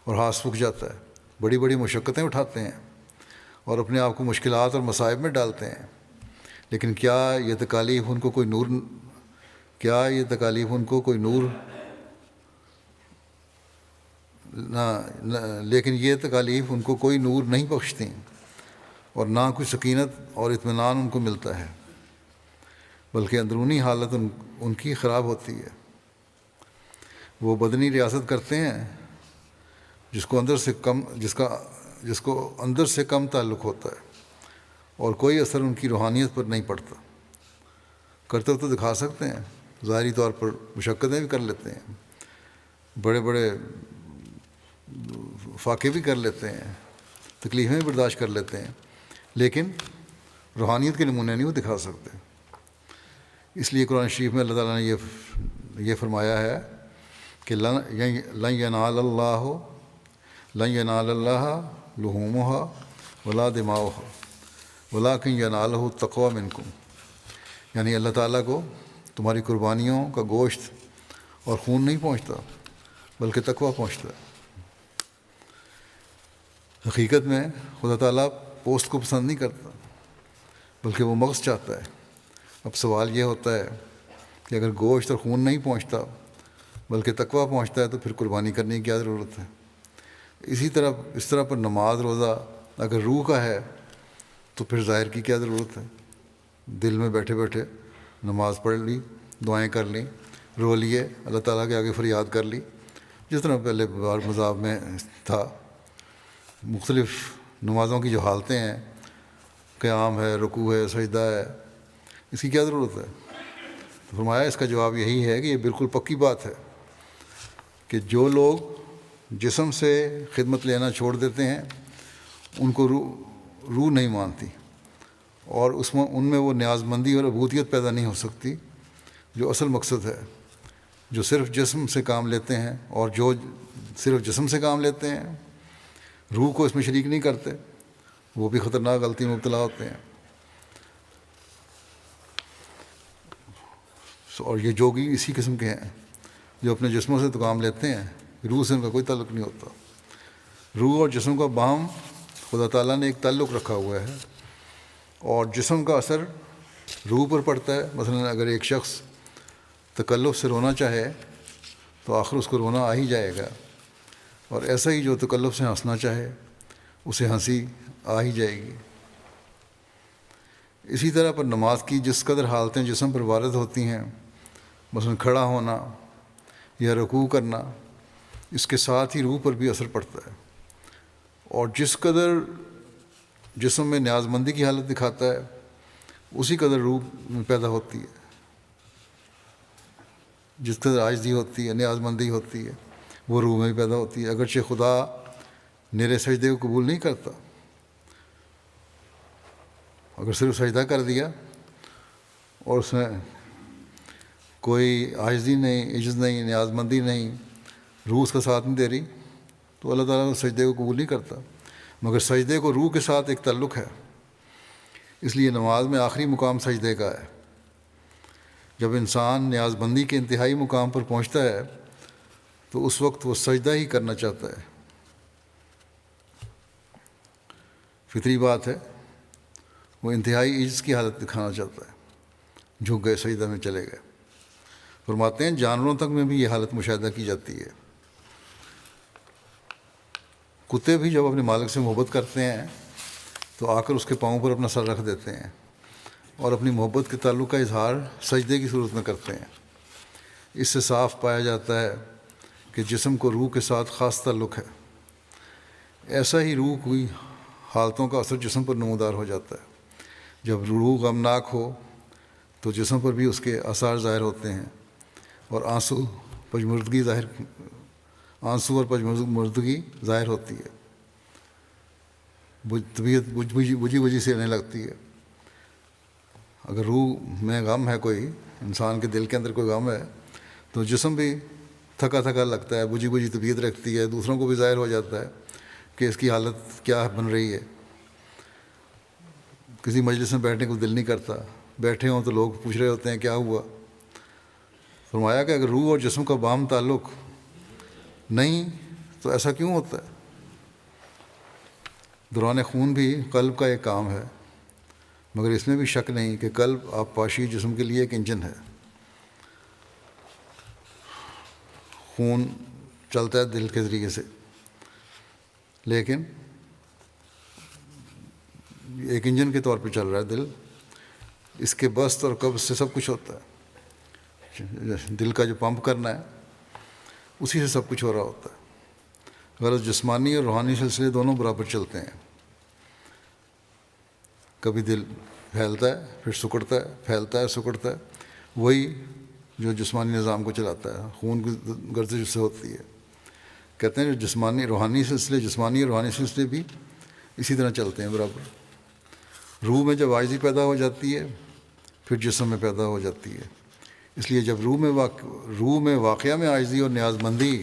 اور ہاتھ سوکھ جاتا ہے، بڑی بڑی مشقتیں اٹھاتے ہیں اور اپنے آپ کو مشکلات اور مصائب میں ڈالتے ہیں، لیکن کیا یہ تکالیف ان کو کوئی نور لیکن یہ تکالیف ان کو کوئی نور نہیں بخشتی، اور نہ کوئی سکینت اور اطمینان ان کو ملتا ہے، بلکہ اندرونی حالت ان کی خراب ہوتی ہے۔ وہ بدنی ریاست کرتے ہیں جس کو اندر سے کم تعلق ہوتا ہے، اور کوئی اثر ان کی روحانیت پر نہیں پڑتا۔ کرتے تو دکھا سکتے ہیں، ظاہری طور پر مشقتیں بھی کر لیتے ہیں، بڑے بڑے فاقے بھی کر لیتے ہیں، تکلیفیں بھی برداشت کر لیتے ہیں، لیکن روحانیت کے نمونے نہیں وہ دکھا سکتے۔ اس لیے قرآن شریف میں اللہ تعالیٰ نے یہ فرمایا ہے کہ لن ینال اللہ لحومها ولا دماؤها ولکن ینالہ التقوی منکم، یعنی اللہ تعالیٰ کو تمہاری قربانیوں کا گوشت اور خون نہیں پہنچتا، بلکہ تقوی پہنچتا ہے۔ حقیقت میں خدا تعالیٰ پوسٹ کو پسند نہیں کرتا، بلکہ وہ مغز چاہتا ہے۔ اب سوال یہ ہوتا ہے کہ اگر گوشت اور خون نہیں پہنچتا بلکہ تقوی پہنچتا ہے تو پھر قربانی کرنے کی کیا ضرورت ہے؟ اس طرح پر نماز روزہ اگر روح کا ہے تو پھر ظاہر کی کیا ضرورت ہے؟ دل میں بیٹھے بیٹھے نماز پڑھ لی، دعائیں کر لیں، رو لیے، اللہ تعالیٰ کے آگے فریاد کر لی، جس طرح پہلے بار مذہب میں تھا۔ مختلف نمازوں کی جو حالتیں ہیں، قیام ہے، رکوع ہے، سجدہ ہے، اس کی کیا ضرورت ہے؟ تو فرمایا اس کا جواب یہی ہے کہ یہ بالکل پکی بات ہے کہ جو لوگ جسم سے خدمت لینا چھوڑ دیتے ہیں ان کو روح نہیں مانتی، اور ان میں وہ نیاز مندی اور عبودیت پیدا نہیں ہو سکتی جو اصل مقصد ہے۔ جو صرف جسم سے کام لیتے ہیں، اور جو صرف جسم سے کام لیتے ہیں، روح کو اس میں شریک نہیں کرتے، وہ بھی خطرناک غلطی میں مبتلا ہوتے ہیں۔ اور یہ جوگی اسی قسم کے ہیں جو اپنے جسموں سے تو کام لیتے ہیں، روح سے ان کا کوئی تعلق نہیں ہوتا۔ روح اور جسم کا باہم خدا تعالیٰ نے ایک تعلق رکھا ہوا ہے، اور جسم کا اثر روح پر پڑتا ہے۔ مثلا اگر ایک شخص تکلف سے رونا چاہے تو آخر اس کو رونا آ ہی جائے گا، اور ایسا ہی جو تکلف سے ہنسنا چاہے اسے ہنسی آ ہی جائے گی۔ اسی طرح پر نماز کی جس قدر حالتیں جسم پر وارد ہوتی ہیں، مثلا کھڑا ہونا یا رکوع کرنا، اس کے ساتھ ہی روح پر بھی اثر پڑتا ہے، اور جس قدر جسم میں نیاز مندی کی حالت دکھاتا ہے اسی قدر روح میں پیدا ہوتی ہے۔ جس قدر عاجزی ہوتی ہے، نیاز مندی ہوتی ہے، وہ روح میں بھی پیدا ہوتی ہے۔ اگرچہ خدا میرے سجدے کو قبول نہیں کرتا، اگر صرف سجدہ کر دیا اور اس میں کوئی عاجزی نہیں، عجز نہیں، نیاز مندی نہیں، روح اس کا ساتھ نہیں دے رہی، تو اللہ تعالیٰ اس سجدے کو قبول نہیں کرتا۔ مگر سجدے کو روح کے ساتھ ایک تعلق ہے، اس لیے نماز میں آخری مقام سجدے کا ہے۔ جب انسان نیاز بندی کے انتہائی مقام پر پہنچتا ہے تو اس وقت وہ سجدہ ہی کرنا چاہتا ہے۔ فطری بات ہے، وہ انتہائی عجز کی حالت دکھانا چاہتا ہے، جھک گئے، سجدہ میں چلے گئے۔ فرماتے ہیں جانوروں تک میں بھی یہ حالت مشاہدہ کی جاتی ہے۔ کتے بھی جب اپنے مالک سے محبت کرتے ہیں تو آ کر اس کے پاؤں پر اپنا سر رکھ دیتے ہیں اور اپنی محبت کے تعلق کا اظہار سجدے کی صورت میں کرتے ہیں۔ اس سے صاف پایا جاتا ہے کہ جسم کو روح کے ساتھ خاص تعلق ہے۔ ایسا ہی روح کی حالتوں کا اثر جسم پر نمودار ہو جاتا ہے۔ جب روح غمناک ہو تو جسم پر بھی اس کے آثار ظاہر ہوتے ہیں، اور آنسو اور پژمردگی ظاہر ہوتی ہے، طبیعت بجھی سے رہنے لگتی ہے۔ اگر روح میں غم ہے، کوئی انسان کے دل کے اندر کوئی غم ہے تو جسم بھی تھکا تھکا لگتا ہے، بجھی طبیعت رکھتی ہے، دوسروں کو بھی ظاہر ہو جاتا ہے کہ اس کی حالت کیا بن رہی ہے۔ کسی مجلس میں بیٹھنے کو دل نہیں کرتا، بیٹھے ہوں تو لوگ پوچھ رہے ہوتے ہیں کیا ہوا۔ فرمایا کہ اگر روح اور جسم کا باہم تعلق نہیں تو ایسا کیوں ہوتا ہے؟ دوران خون بھی قلب کا ایک کام ہے، مگر اس میں بھی شک نہیں کہ قلب آبپاشی جسم کے لیے ایک انجن ہے. خون چلتا ہے دل کے ذریعے سے، لیکن ایک انجن کے طور پہ چل رہا ہے دل. اس کے بست اور قبض سے سب کچھ ہوتا ہے. دل کا جو پمپ کرنا ہے اسی سے سب کچھ ہو رہا ہوتا ہے. غرض جسمانی اور روحانی سلسلے دونوں برابر چلتے ہیں. کبھی دل پھیلتا ہے پھر سکڑتا ہے، پھیلتا ہے سکڑتا ہے. وہی جو جسمانی نظام کو چلاتا ہے، خون کی گردش اس سے ہوتی ہے. کہتے ہیں جو جسمانی روحانی سلسلے، جسمانی اور روحانی سلسلے بھی اسی طرح چلتے ہیں برابر. روح میں جب عاجزی پیدا ہو جاتی ہے پھر جسم میں پیدا ہو جاتی ہے. اس لیے جب روح میں واقعہ میں عاجزی اور نیاز مندی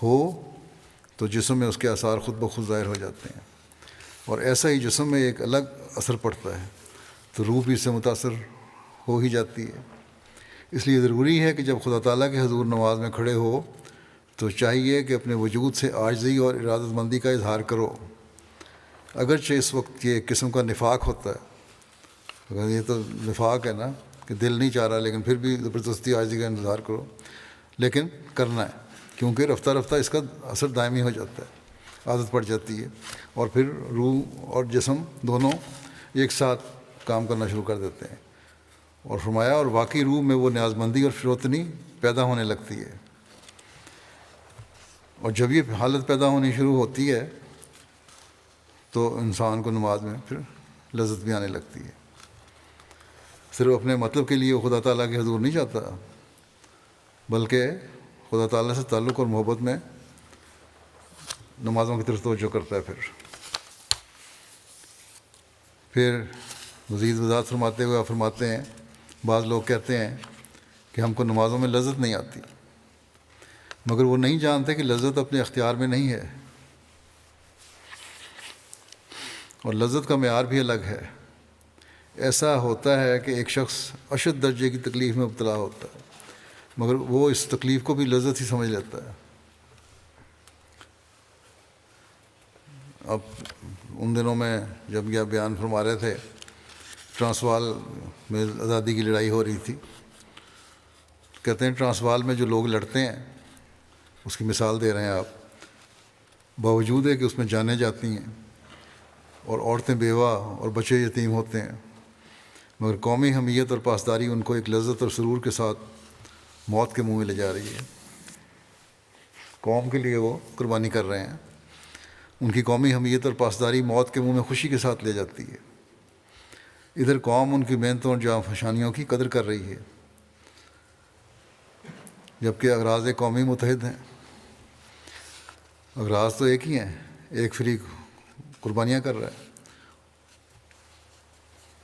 ہو تو جسم میں اس کے آثار خود بخود ظاہر ہو جاتے ہیں. اور ایسا ہی جسم میں ایک الگ اثر پڑتا ہے تو روح بھی اس سے متاثر ہو ہی جاتی ہے. اس لیے ضروری ہے کہ جب خدا تعالیٰ کے حضور نماز میں کھڑے ہو تو چاہیے کہ اپنے وجود سے عاجزی اور ارادت مندی کا اظہار کرو. اگرچہ اس وقت یہ ایک قسم کا نفاق ہوتا ہے، اگر یہ تو نفاق ہے نا کہ دل نہیں چاہ رہا لیکن پھر بھی زبردستی عاجزی کا اظہار کرو، لیکن کرنا ہے کیونکہ رفتہ رفتہ اس کا اثر دائمی ہو جاتا ہے، عادت پڑ جاتی ہے، اور پھر روح اور جسم دونوں ایک ساتھ کام کرنا شروع کر دیتے ہیں. اور فرمایا اور واقعی روح میں وہ نیاز مندی اور فروتنی پیدا ہونے لگتی ہے. اور جب یہ حالت پیدا ہونی شروع ہوتی ہے تو انسان کو نماز میں پھر لذت بھی آنے لگتی ہے. صرف اپنے مطلب کے لیے وہ خدا تعالیٰ کے حضور نہیں جاتا، بلکہ خدا تعالیٰ سے تعلق اور محبت میں نمازوں کی طرف توجہ کرتا ہے. پھر مزید وضاحت فرماتے ہوئے آپ فرماتے ہیں بعض لوگ کہتے ہیں کہ ہم کو نمازوں میں لذت نہیں آتی، مگر وہ نہیں جانتے کہ لذت اپنے اختیار میں نہیں ہے، اور لذت کا معیار بھی الگ ہے. ایسا ہوتا ہے کہ ایک شخص اشد درجے کی تکلیف میں مبتلا ہوتا ہے مگر وہ اس تکلیف کو بھی لذت ہی سمجھ لیتا ہے. اب ان دنوں میں جب یہ بیان فرما رہے تھے ٹرانسوال میں آزادی کی لڑائی ہو رہی تھی، کہتے ہیں ٹرانسوال میں جو لوگ لڑتے ہیں اس کی مثال دے رہے ہیں آپ، باوجود ہے کہ اس میں جانیں جاتی ہیں اور عورتیں بیوہ اور بچے یتیم ہوتے ہیں، مگر قومی حمیت اور پاسداری ان کو ایک لذت اور سرور کے ساتھ موت کے منہ میں لے جا رہی ہے. قوم کے لیے وہ قربانی کر رہے ہیں، ان کی قومی حمیت اور پاسداری موت کے منہ میں خوشی کے ساتھ لے جاتی ہے. ادھر قوم ان کی محنتوں اور جاں فشانیوں کی قدر کر رہی ہے، جبکہ اغراض قومی متحد ہیں. اغراض تو ایک ہی ہیں، ایک فریق قربانیاں کر رہا ہے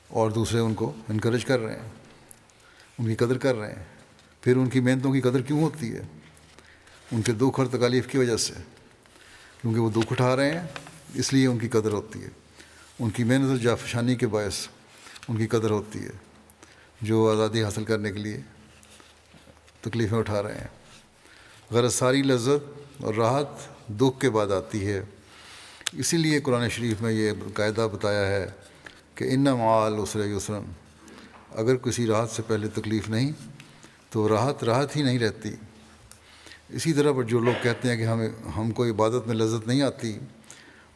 اور دوسرے ان کو انکریج کر رہے ہیں، ان کی قدر کر رہے ہیں. پھر ان کی محنتوں کی قدر کیوں ہوتی ہے؟ ان کے دکھ اور تکالیف کی وجہ سے، کیونکہ وہ دکھ اٹھا رہے ہیں اس لیے ان کی قدر ہوتی ہے. ان کی محنت اور جافشانی کے باعث ان کی قدر ہوتی ہے جو آزادی حاصل کرنے کے لیے تکلیفیں اٹھا رہے ہیں. غرض ساری لذت اور راحت دکھ کے بعد آتی ہے. اسی لیے قرآن شریف میں یہ قاعدہ بتایا ہے کہ ان مع العسر یسرا، اگر کسی راحت سے پہلے تکلیف نہیں تو راحت ہی نہیں رہتی. اسی طرح پر جو لوگ کہتے ہیں کہ ہم کو عبادت میں لذت نہیں آتی،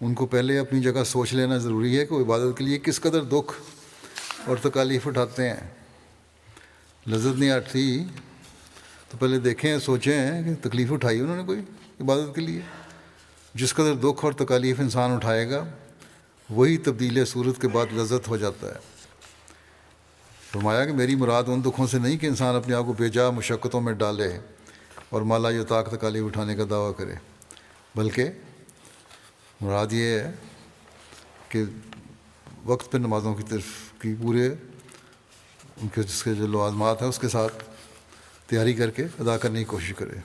ان کو پہلے اپنی جگہ سوچ لینا ضروری ہے کہ وہ عبادت کے لیے کس قدر دکھ اور تکالیف اٹھاتے ہیں. لذت نہیں آتی تو پہلے دیکھیں سوچیں کہ تکلیف اٹھائی انہوں نے کوئی عبادت کے لیے. جس قدر دکھ اور تکالیف انسان اٹھائے گا وہی تبدیل صورت کے بعد لذت ہو جاتا ہے. فرمایا کہ میری مراد ان دکھوں سے نہیں کہ انسان اپنے آپ کو بے جا مشقتوں میں ڈالے اور مالا یطاق تکالیف اٹھانے کا دعویٰ کرے، بلکہ مراد یہ ہے کہ وقت پہ نمازوں کی طرف کی پورے ان کے جس کے جو لوازمات ہیں اس کے ساتھ تیاری کر کے ادا کرنے کی کوشش کرے،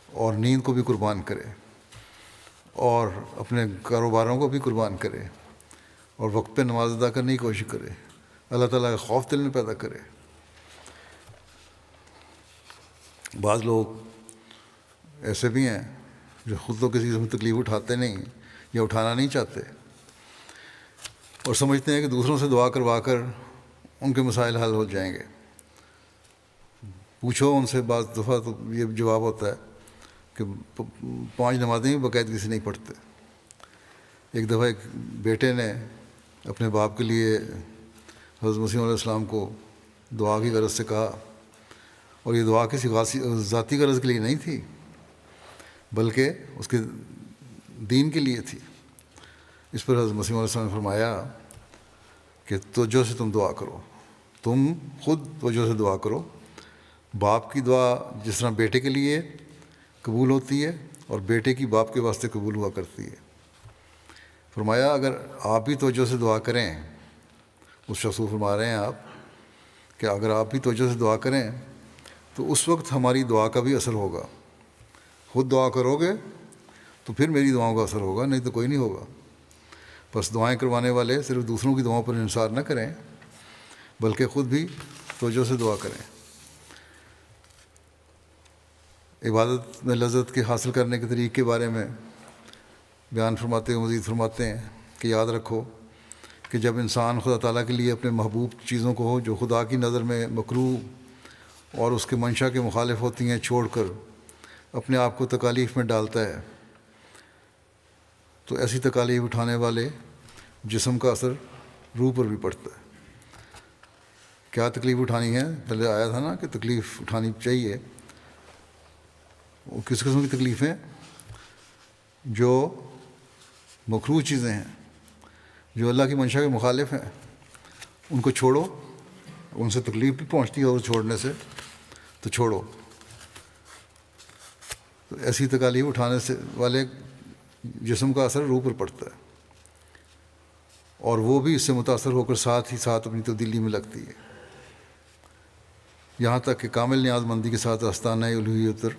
اور نیند کو بھی قربان کرے، اور اپنے کاروباروں کو بھی قربان کرے، اور وقت پہ نماز ادا کرنے کی کوشش کرے. اللہ تعالیٰ کا خوف دل میں پیدا کرے. بعض لوگ ایسے بھی ہیں جو خود تو کسی قسم تکلیف اٹھاتے نہیں یا اٹھانا نہیں چاہتے، اور سمجھتے ہیں کہ دوسروں سے دعا کروا کر ان کے مسائل حل ہو جائیں گے۔ پوچھو ان سے، بعض دفعہ تو یہ جواب ہوتا ہے کہ 5 نمازیں بھی باقاعدگی سے نہیں پڑھتے۔ ایک دفعہ ایک بیٹے نے اپنے باپ کے لیے حضرت مسیح علیہ السلام کو دعا کی غرض سے کہا، اور یہ دعا کسی ذاتی غرض کے لیے نہیں تھی بلکہ اس کے دین کے لیے تھی۔ اس پر حضرت مسیح علیہ السلام نے فرمایا کہ توجہ سے تم دعا کرو، تم خود توجہ سے دعا کرو۔ باپ کی دعا جس طرح بیٹے کے لیے قبول ہوتی ہے اور بیٹے کی باپ کے واسطے قبول ہوا کرتی ہے۔ فرمایا اگر آپ بھی توجہ سے دعا کریں، اس شخص کو فرما رہے ہیں آپ کہ اگر آپ بھی توجہ سے دعا کریں تو اس وقت ہماری دعا کا بھی اثر ہوگا۔ خود دعا کرو گے تو پھر میری دعاؤں کا اثر ہوگا، نہیں تو کوئی نہیں ہوگا۔ بس دعائیں کروانے والے صرف دوسروں کی دعاؤں پر انحصار نہ کریں بلکہ خود بھی توجہ سے دعا کریں۔ عبادت میں لذت کے حاصل کرنے کے طریقے کے بارے میں بیان فرماتے ہوئے مزید فرماتے ہیں کہ یاد رکھو کہ جب انسان خدا تعالیٰ کے لیے اپنے محبوب چیزوں کو جو خدا کی نظر میں مکروہ اور اس کے منشا کے مخالف ہوتی ہیں چھوڑ کر اپنے آپ کو تکالیف میں ڈالتا ہے تو ایسی تکالیف اٹھانے والے جسم کا اثر روح پر بھی پڑتا ہے۔ کیا تکلیف اٹھانی ہے؟ پہلے آیا تھا نا کہ تکلیف اٹھانی چاہیے۔ وہ کس قسم کی تکلیفیں؟ جو مکروہ چیزیں ہیں، جو اللہ کی منشا کے مخالف ہیں، ان کو چھوڑو۔ ان سے تکلیف بھی پہنچتی ہے اور چھوڑنے سے تو چھوڑو۔ تو ایسی تکالیف اٹھانے سے والے جسم کا اثر روح پر پڑتا ہے اور وہ بھی اس سے متاثر ہو کر ساتھ ہی ساتھ اپنی تبدیلی میں لگتی ہے، یہاں تک کہ کامل نیاز مندی کے ساتھ آستانہ الوہیت پر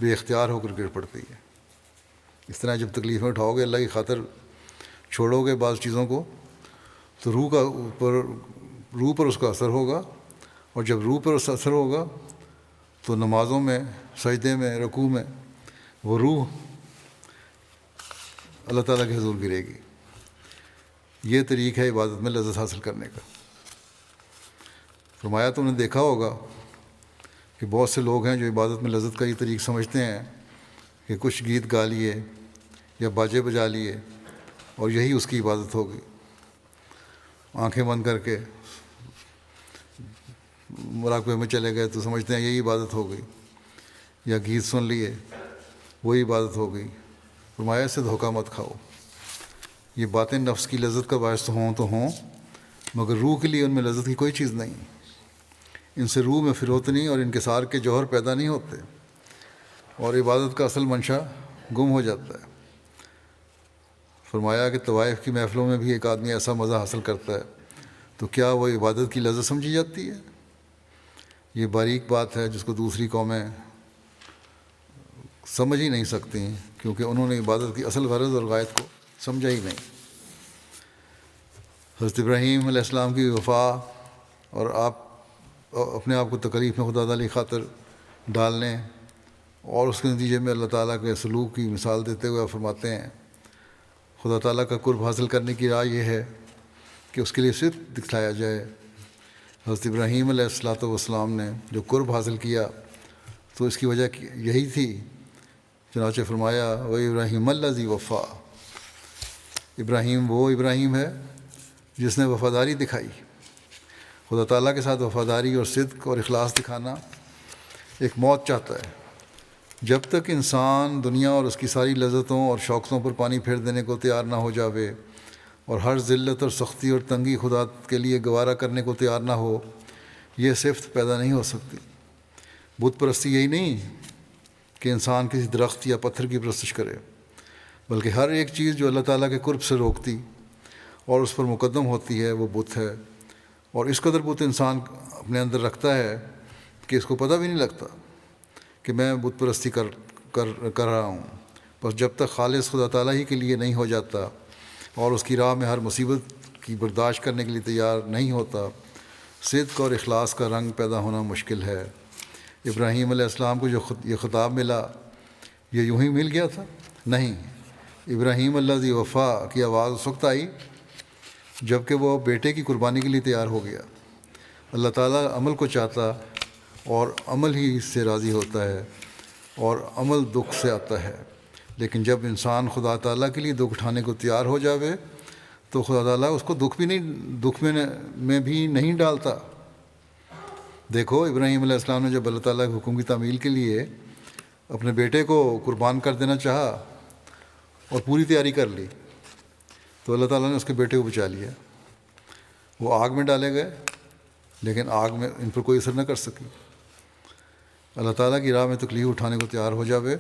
بے اختیار ہو کر گر پڑتی ہے۔ اس طرح جب تکلیفیں اٹھاؤ گے، اللہ کی خاطر چھوڑو گے بعض چیزوں کو، تو روح پر اس کا اثر ہوگا، اور جب روح پر اس کا اثر ہوگا تو نمازوں میں، سجدے میں، رکوع میں وہ روح اللہ تعالیٰ کے حضور گرے گی۔ یہ طریق ہے عبادت میں لذت حاصل کرنے کا۔ فرمایا تم نے دیکھا ہوگا کہ بہت سے لوگ ہیں جو عبادت میں لذت کا یہ طریق سمجھتے ہیں کہ کچھ گیت گا لیے یا باجے بجا لیے اور یہی اس کی عبادت ہوگی۔ آنکھیں بند کر کے مراقبے میں چلے گئے تو سمجھتے ہیں یہی عبادت ہو گئی، یا گیت سن لیے وہی عبادت ہو گئی۔ فرمایا سے دھوکہ مت کھاؤ۔ یہ باتیں نفس کی لذت کا باعث تو ہوں مگر روح کے لیے ان میں لذت کی کوئی چیز نہیں۔ ان سے روح میں فروتنی اور انکسار کے جوہر پیدا نہیں ہوتے اور عبادت کا اصل منشا گم ہو جاتا ہے۔ فرمایا کہ طوائف کی محفلوں میں بھی ایک آدمی ایسا مزہ حاصل کرتا ہے تو کیا وہ عبادت کی لذت سمجھی جاتی ہے؟ یہ باریک بات ہے جس کو دوسری قومیں سمجھ ہی نہیں سکتی کیونکہ انہوں نے عبادت کی اصل غرض اور غایت کو سمجھا ہی نہیں۔ حضرت ابراہیم علیہ السلام کی وفا اور آپ اپنے آپ کو تکلیف میں خدا تعالیٰ کی خاطر ڈالنے اور اس کے نتیجے میں اللہ تعالیٰ کے سلوک کی مثال دیتے ہوئے فرماتے ہیں خدا تعالیٰ کا قرب حاصل کرنے کی راہ یہ ہے کہ اس کے لیے صرف دکھلایا جائے۔ حضرت ابراہیم علیہ السلام نے جو قرب حاصل کیا تو اس کی وجہ یہی تھی، چنانچہ فرمایا وہ ابراہیم الذی وفا، ابراہیم وہ ابراہیم ہے جس نے وفاداری دکھائی۔ خدا تعالیٰ کے ساتھ وفاداری اور صدق اور اخلاص دکھانا ایک موت چاہتا ہے۔ جب تک انسان دنیا اور اس کی ساری لذتوں اور شوقوں پر پانی پھیر دینے کو تیار نہ ہو جاوے اور ہر ذلت اور سختی اور تنگی خدا کے لیے گوارا کرنے کو تیار نہ ہو، یہ صفت پیدا نہیں ہو سکتی۔ بت پرستی یہی نہیں کہ انسان کسی درخت یا پتھر کی پرستش کرے، بلکہ ہر ایک چیز جو اللہ تعالیٰ کے قرب سے روکتی اور اس پر مقدم ہوتی ہے وہ بت ہے، اور اس قدر بت انسان اپنے اندر رکھتا ہے کہ اس کو پتہ بھی نہیں لگتا کہ میں بت پرستی کر رہا ہوں۔ بس جب تک خالص خدا تعالیٰ ہی کے لیے نہیں ہو جاتا اور اس کی راہ میں ہر مصیبت کی برداشت کرنے کے لیے تیار نہیں ہوتا، صدق اور اخلاص کا رنگ پیدا ہونا مشکل ہے۔ ابراہیم علیہ السلام کو جو یہ خطاب ملا یہ یوں ہی مل گیا تھا؟ نہیں، ابراہیم الذی وفا کی آواز اس وقت آئی جب کہ وہ بیٹے کی قربانی کے لیے تیار ہو گیا۔ اللہ تعالیٰ عمل کو چاہتا اور عمل ہی اس سے راضی ہوتا ہے، اور عمل دکھ سے آتا ہے۔ لیکن جب انسان خدا تعالیٰ کے لیے دکھ اٹھانے کو تیار ہو جاوے تو خدا تعالیٰ اس کو دکھ میں بھی نہیں ڈالتا۔ دیکھو ابراہیم علیہ السلام نے جب اللہ تعالیٰ کے حکم کی تعمیل کے لیے اپنے بیٹے کو قربان کر دینا چاہا اور پوری تیاری کر لی، تو اللہ تعالیٰ نے اس کے بیٹے کو بچا لیا۔ وہ آگ میں ڈالے گئے لیکن آگ میں ان پر کوئی اثر نہ کر سکی۔ اللہ تعالیٰ کی راہ میں تکلیف اٹھانے کو تیار ہو جاوے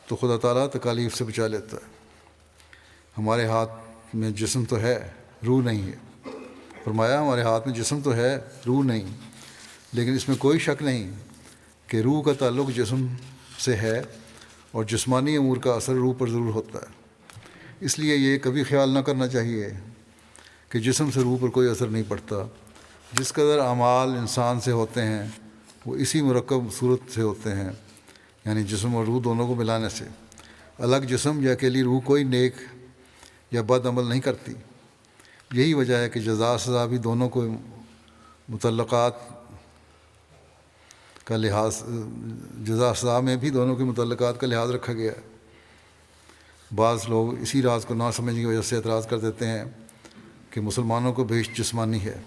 تو خدا تعالیٰ تکالیف سے بچا لیتا ہے۔ ہمارے ہاتھ میں جسم تو ہے، روح نہیں ہے۔ فرمایا ہمارے ہاتھ میں جسم تو ہے، روح نہیں، لیکن اس میں کوئی شک نہیں کہ روح کا تعلق جسم سے ہے اور جسمانی امور کا اثر روح پر ضرور ہوتا ہے۔ اس لیے یہ کبھی خیال نہ کرنا چاہیے کہ جسم سے روح پر کوئی اثر نہیں پڑتا۔ جس قدر اعمال انسان سے ہوتے ہیں وہ اسی مرکب صورت سے ہوتے ہیں، یعنی جسم اور روح دونوں کو ملانے سے۔ الگ جسم یا اکیلی روح کوئی نیک یا بد عمل نہیں کرتی۔ یہی وجہ ہے کہ جزا سزا بھی دونوں کو متعلقات کا لحاظ جزا سزا میں بھی دونوں کے متعلقات کا لحاظ رکھا گیا ہے۔ بعض لوگ اسی راز کو نہ سمجھنے کی وجہ سے اعتراض کر دیتے ہیں کہ مسلمانوں کو بہشت جسمانی ہے،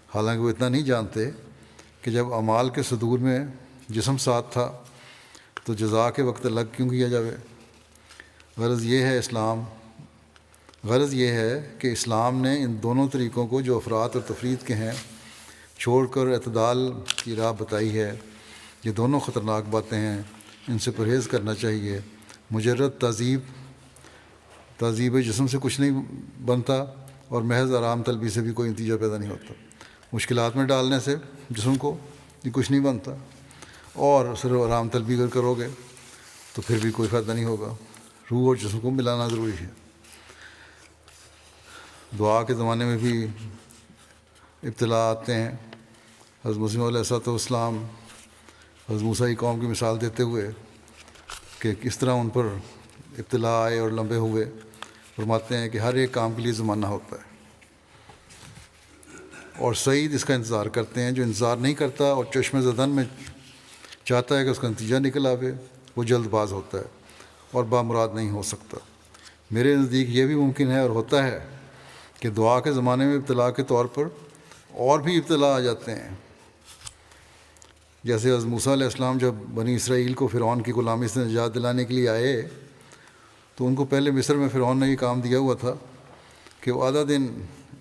حالانکہ وہ اتنا نہیں جانتے کہ جب اعمال کے صدور میں جسم ساتھ تھا تو جزا کے وقت الگ کیوں کیا جاوے۔ غرض یہ ہے کہ اسلام نے ان دونوں طریقوں کو جو افراط اور تفرید کے ہیں چھوڑ کر اعتدال کی راہ بتائی ہے۔ یہ دونوں خطرناک باتیں ہیں، ان سے پرہیز کرنا چاہیے۔ مجرد تہذیب جسم سے کچھ نہیں بنتا اور محض آرام طلبی سے بھی کوئی نتیجہ پیدا نہیں ہوتا۔ مشکلات میں ڈالنے سے جسم کو یہ کچھ نہیں بنتا، اور صرف آرام طلبی اگر کرو گے تو پھر بھی کوئی فائدہ نہیں ہوگا۔ روح اور جسم کو ملانا ضروری ہے۔ دعا کے زمانے میں بھی ابتلا آتے ہیں۔ حضرت مسیح علیہ السلام حضرت موسیٰ کی قوم کی مثال دیتے ہوئے کہ کس طرح ان پر ابتلا آئے اور لمبے ہوئے، فرماتے ہیں کہ ہر ایک کام کے لیے زمانہ ہوتا ہے، اور سعید اس کا انتظار کرتے ہیں۔ جو انتظار نہیں کرتا اور چشم زدن میں چاہتا ہے کہ اس کا نتیجہ نکل آوے، وہ جلد باز ہوتا ہے اور بامراد نہیں ہو سکتا۔ میرے نزدیک یہ بھی ممکن ہے اور ہوتا ہے کہ دعا کے زمانے میں ابتلا کے طور پر اور بھی ابتلا آ جاتے ہیں۔ جیسے حضرت موسیٰ علیہ السلام جب بنی اسرائیل کو فرعون کی غلامی سے نجات دلانے کے لیے آئے تو ان کو پہلے مصر میں فرعون نے یہ کام دیا ہوا تھا کہ وہ آدھا دن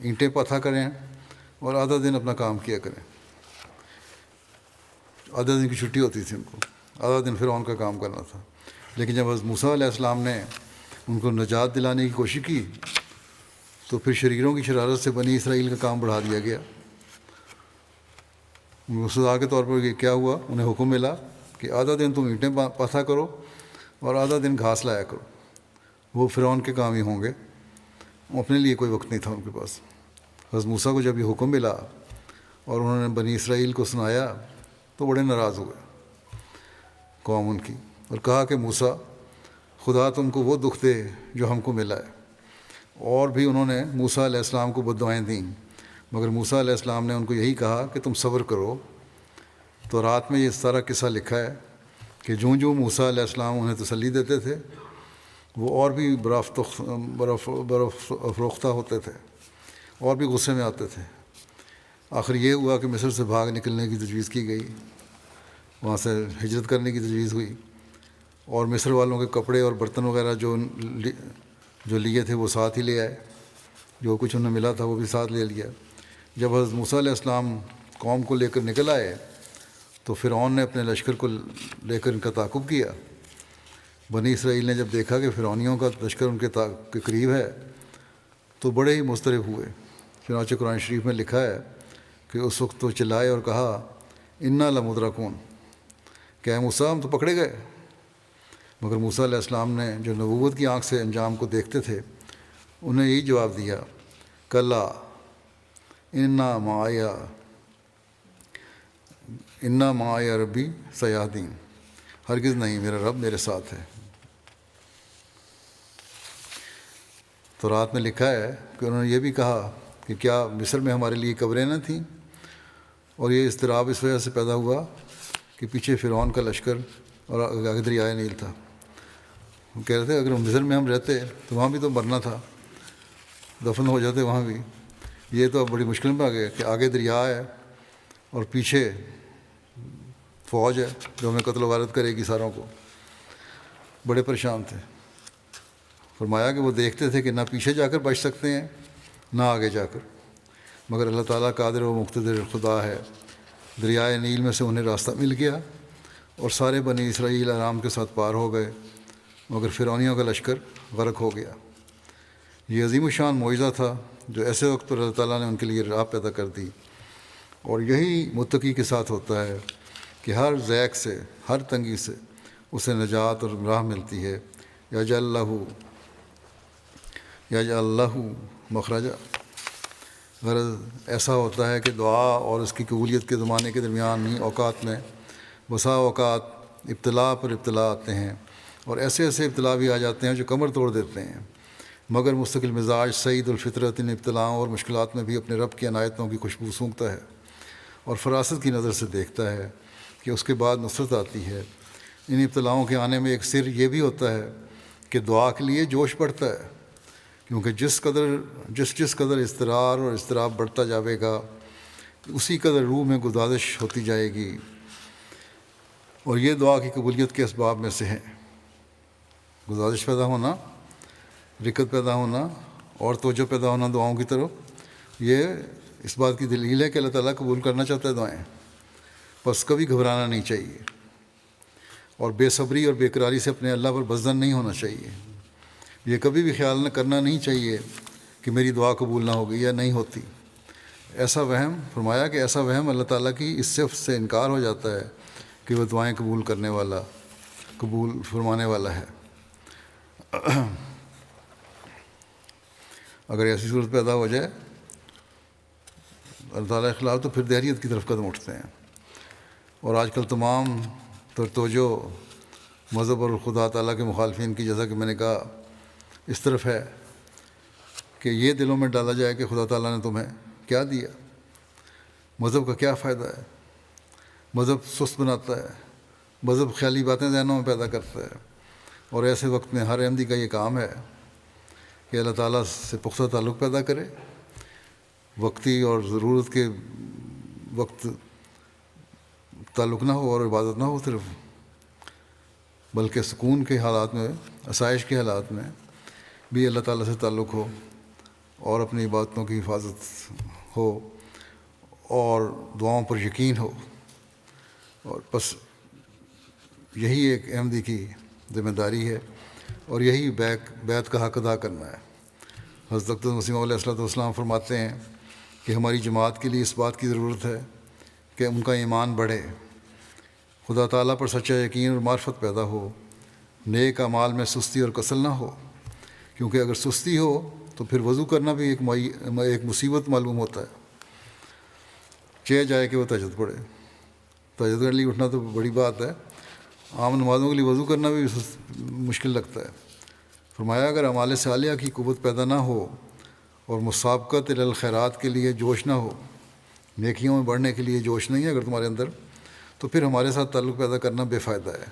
اینٹیں پتھا کریں اور آدھا دن اپنا کام کیا کریں۔ آدھا دن کی چھٹی ہوتی تھی ان کو، آدھا دن فرعون کا کام کرنا تھا۔ لیکن جب حضرت موسیٰ علیہ السلام نے ان کو نجات دلانے کی کوشش کی تو پھر شریروں کی شرارت سے بنی اسرائیل کا کام بڑھا دیا گیا۔ ان کو سزا کے طور پر یہ کیا ہوا، انہیں حکم ملا کہ آدھا دن تم اینٹیں پتھا کرو اور آدھا دن گھاس لایا کرو۔ وہ فرعون کے کام ہی ہوں گے، اپنے لیے کوئی وقت نہیں تھا ان کے پاس۔ حضرت موسیٰ کو جب یہ حکم ملا اور انہوں نے بنی اسرائیل کو سنایا تو بڑے ناراض ہوئے قوم ان کی، اور کہا کہ موسیٰ خدا تم کو وہ دکھ دے جو ہم کو ملا ہے۔ اور بھی انہوں نے موسیٰ علیہ السلام کو بد دعائیں دیں، مگر موسیٰ علیہ السلام نے ان کو یہی کہا کہ تم صبر کرو۔ تو رات میں یہ سارا قصہ لکھا ہے کہ جوں موسیٰ علیہ السلام انہیں تسلی دیتے تھے وہ اور بھی برف افروختہ ہوتے تھے اور بھی غصے میں آتے تھے۔ آخر یہ ہوا کہ مصر سے بھاگ نکلنے کی تجویز کی گئی، وہاں سے ہجرت کرنے کی تجویز ہوئی، اور مصر والوں کے کپڑے اور برتن وغیرہ جو لیے تھے وہ ساتھ ہی لے آئے، جو کچھ انہیں ملا تھا وہ بھی ساتھ لے لیا۔ جب حضرت موسیٰ علیہ السلام قوم کو لے کر نکل آئے تو فرعون نے اپنے لشکر کو لے کر ان کا تعاقب کیا۔ بنی اسرائیل نے جب دیکھا کہ فرعونیوں کا لشکر ان کے قریب ہے تو بڑے ہی مضطرب ہوئے۔ چنانچہ قرآن شریف میں لکھا ہے کہ اس وقت تو چلائے اور کہا انا لمدرکون، کہ اے موسیٰ ہم تو پکڑے گئے۔ مگر موسیٰ علیہ السلام نے جو نبوت کی آنکھ سے انجام کو دیکھتے تھے انہیں یہی جواب دیا، کلا انا معایا ربی سیہدین، ہرگز نہیں، میرا رب میرے ساتھ ہے۔ تورات میں لکھا ہے کہ انہوں نے یہ بھی کہا کہ کیا مصر میں ہمارے لیے قبریں نہ تھیں، اور یہ اضطراب اس وجہ سے پیدا ہوا کہ پیچھے فرعون کا لشکر اور آگے دریائے نیل تھا۔ وہ کہہ رہے تھے اگر مصر میں ہم رہتے تو وہاں بھی تو مرنا تھا، دفن ہو جاتے وہاں بھی۔ یہ تو اب بڑی مشکل میں آ گیا کہ آگے دریا ہے اور پیچھے فوج ہے جو ہمیں قتل و غارت کرے گی ساروں کو۔ بڑے پریشان تھے۔ فرمایا کہ وہ دیکھتے تھے کہ نہ پیچھے جا کر بچ سکتے ہیں نہ آگے جا کر، مگر اللہ تعالیٰ قادر و مقتدر خدا ہے۔ دریائے نیل میں سے انہیں راستہ مل گیا اور سارے بنی اسرائیل آرام کے ساتھ پار ہو گئے، مگر فرعونیوں کا لشکر غرق ہو گیا۔ یہ عظیم الشان معجزہ تھا جو ایسے وقت پر اللہ تعالیٰ نے ان کے لیے راہ پیدا کر دی، اور یہی متقی کے ساتھ ہوتا ہے کہ ہر ضیق سے، ہر تنگی سے اسے نجات اور راہ ملتی ہے۔ یجعل اللہ مخرجا، غرض ایسا ہوتا ہے کہ دعا اور اس کی قبولیت کے زمانے کے درمیانی اوقات میں بسا اوقات ابتلا پر ابتلا آتے ہیں، اور ایسے ایسے ابتلا بھی آ جاتے ہیں جو کمر توڑ دیتے ہیں، مگر مستقل مزاج سعید الفطرت ان ابتلاؤں اور مشکلات میں بھی اپنے رب کی عنایتوں کی خوشبو سونگھتا ہے اور فراست کی نظر سے دیکھتا ہے کہ اس کے بعد نصرت آتی ہے۔ ان ابتلاؤں کے آنے میں ایک سر یہ بھی ہوتا ہے کہ دعا کے لیے جوش بڑھتا ہے، کیونکہ جس قدر اضطرار اور اضطراب بڑھتا جاوے گا اسی قدر روح میں گدازش ہوتی جائے گی، اور یہ دعا کی قبولیت کے اسباب میں سے ہے۔ گدازش پیدا ہونا، رکت پیدا ہونا اور توجہ پیدا ہونا دعاؤں کی طرف، یہ اس بات کی دلیل ہے کہ اللہ تعالیٰ قبول کرنا چاہتا ہے دعائیں، بس کبھی گھبرانا نہیں چاہیے، اور بے صبری اور بے قراری سے اپنے اللہ پر بزدل نہیں ہونا چاہیے۔ یہ کبھی بھی خیال نہ کرنا نہیں چاہیے کہ میری دعا قبول نہ ہوگی یا نہیں ہوتی۔ ایسا وہم، فرمایا کہ ایسا وہم اللہ تعالیٰ کی اس صفت سے انکار ہو جاتا ہے کہ وہ دعائیں قبول فرمانے والا ہے۔ اگر ایسی صورت پیدا ہو جائے اللہ تعالیٰ کے خلاف، تو پھر دہریت کی طرف قدم اٹھتے ہیں، اور آج کل تمام توجہ مذہب اور خدا تعالیٰ کے مخالفین کی، جیسا کہ میں نے کہا، اس طرف ہے کہ یہ دلوں میں ڈالا جائے کہ خدا تعالیٰ نے تمہیں کیا دیا، مذہب کا کیا فائدہ ہے، مذہب سست بناتا ہے، مذہب خیالی باتیں ذہنوں میں پیدا کرتا ہے۔ اور ایسے وقت میں ہر احمدی کا یہ کام ہے کہ اللہ تعالیٰ سے پختہ تعلق پیدا کرے، وقتی اور ضرورت کے وقت تعلق نہ ہو اور عبادت نہ ہو صرف، بلکہ سکون کے حالات میں، آسائش کے حالات میں بھی اللہ تعالیٰ سے تعلق ہو اور اپنی عبادتوں کی حفاظت ہو اور دعاؤں پر یقین ہو، اور بس یہی ایک احمدی کی ذمہ داری ہے، اور یہی بیت کا حق ادا کرنا ہے۔ حضرت اقدس مسیح موعود علیہ السلام فرماتے ہیں کہ ہماری جماعت کے لیے اس بات کی ضرورت ہے کہ ان کا ایمان بڑھے، خدا تعالیٰ پر سچا یقین اور معرفت پیدا ہو، نیک اعمال میں سستی اور کسل نہ ہو، کیونکہ اگر سستی ہو تو پھر وضو کرنا بھی ایک مصیبت معلوم ہوتا ہے۔ چاہے جائے کہ وہ تہجد پڑھے، تہجد کے لیے اٹھنا تو بڑی بات ہے، عام نمازوں کے لیے وضو کرنا بھی مشکل لگتا ہے۔ فرمایا اگر اعمال صالحہ کی قوت پیدا نہ ہو اور مسابقت الی الخیرات کے لیے جوش نہ ہو، نیکیوں میں بڑھنے کے لیے جوش نہیں ہے اگر تمہارے اندر، تو پھر ہمارے ساتھ تعلق پیدا کرنا بے فائدہ ہے۔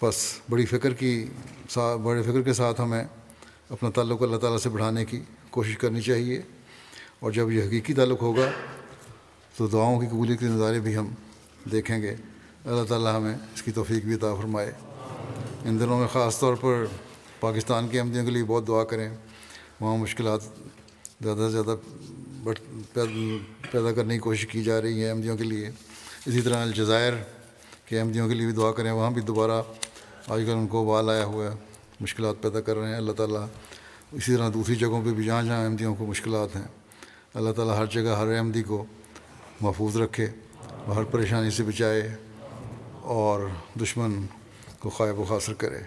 بس بڑی فکر کے ساتھ ہمیں اپنا تعلق اللہ تعالیٰ سے بڑھانے کی کوشش کرنی چاہیے، اور جب یہ حقیقی تعلق ہوگا تو دعاؤں کی قبولیت کے نظارے بھی ہم دیکھیں گے۔ اللہ تعالیٰ ہمیں اس کی توفیق بھی عطا فرمائے۔ ان دنوں میں خاص طور پر پاکستان کے احمدیوں کے لیے بہت دعا کریں، وہاں مشکلات زیادہ سے زیادہ پیدا کرنے کی کوشش کی جا رہی ہے احمدیوں کے لیے۔ اسی طرح الجزائر کے احمدیوں کے لیے بھی دعا کریں، وہاں بھی دوبارہ آج کل ان کو وبال آیا ہوا ہے، مشکلات پیدا کر رہے ہیں۔ اللہ تعالیٰ اسی طرح دوسری جگہوں پہ بھی جہاں جہاں احمدیوں کو مشکلات ہیں، اللہ تعالیٰ ہر جگہ ہر احمدی کو محفوظ رکھے، ہر پریشانی سے بچائے اور دشمن کو خائب و خاسر کرے۔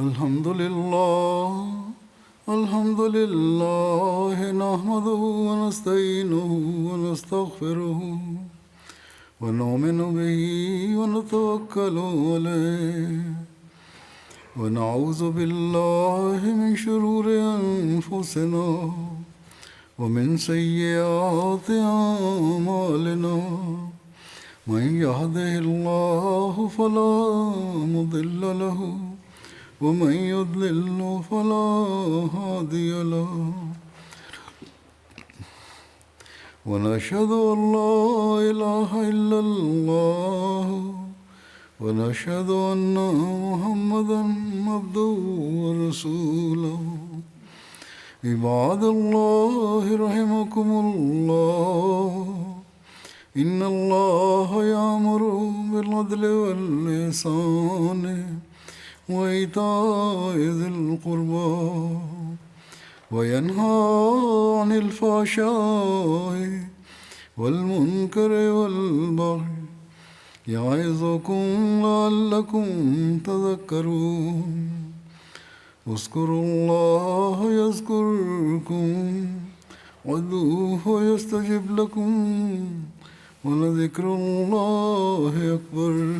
الحمد لله الحمد لله نحمده ونستعينه ونستغفره ونؤمن به ونتوكل عليه ونعوذ بالله من شرور أنفسنا ومن سيئات أعمالنا من يهده الله فلا مضل له ومن يضلل فلا هادي له ونشهد أن لا إله إلا الله ونشهد أن محمدا عبده ورسوله عباد الله رحمكم الله إن الله يأمر بالعدل والإحسان وإيتاء ذي القربى وينهى عن الفحشاء والمنكر والبغي يعظكم لعلكم تذكرون اذكروا الله يذكركم وادعوه يستجب لكم ولذكر الله أكبر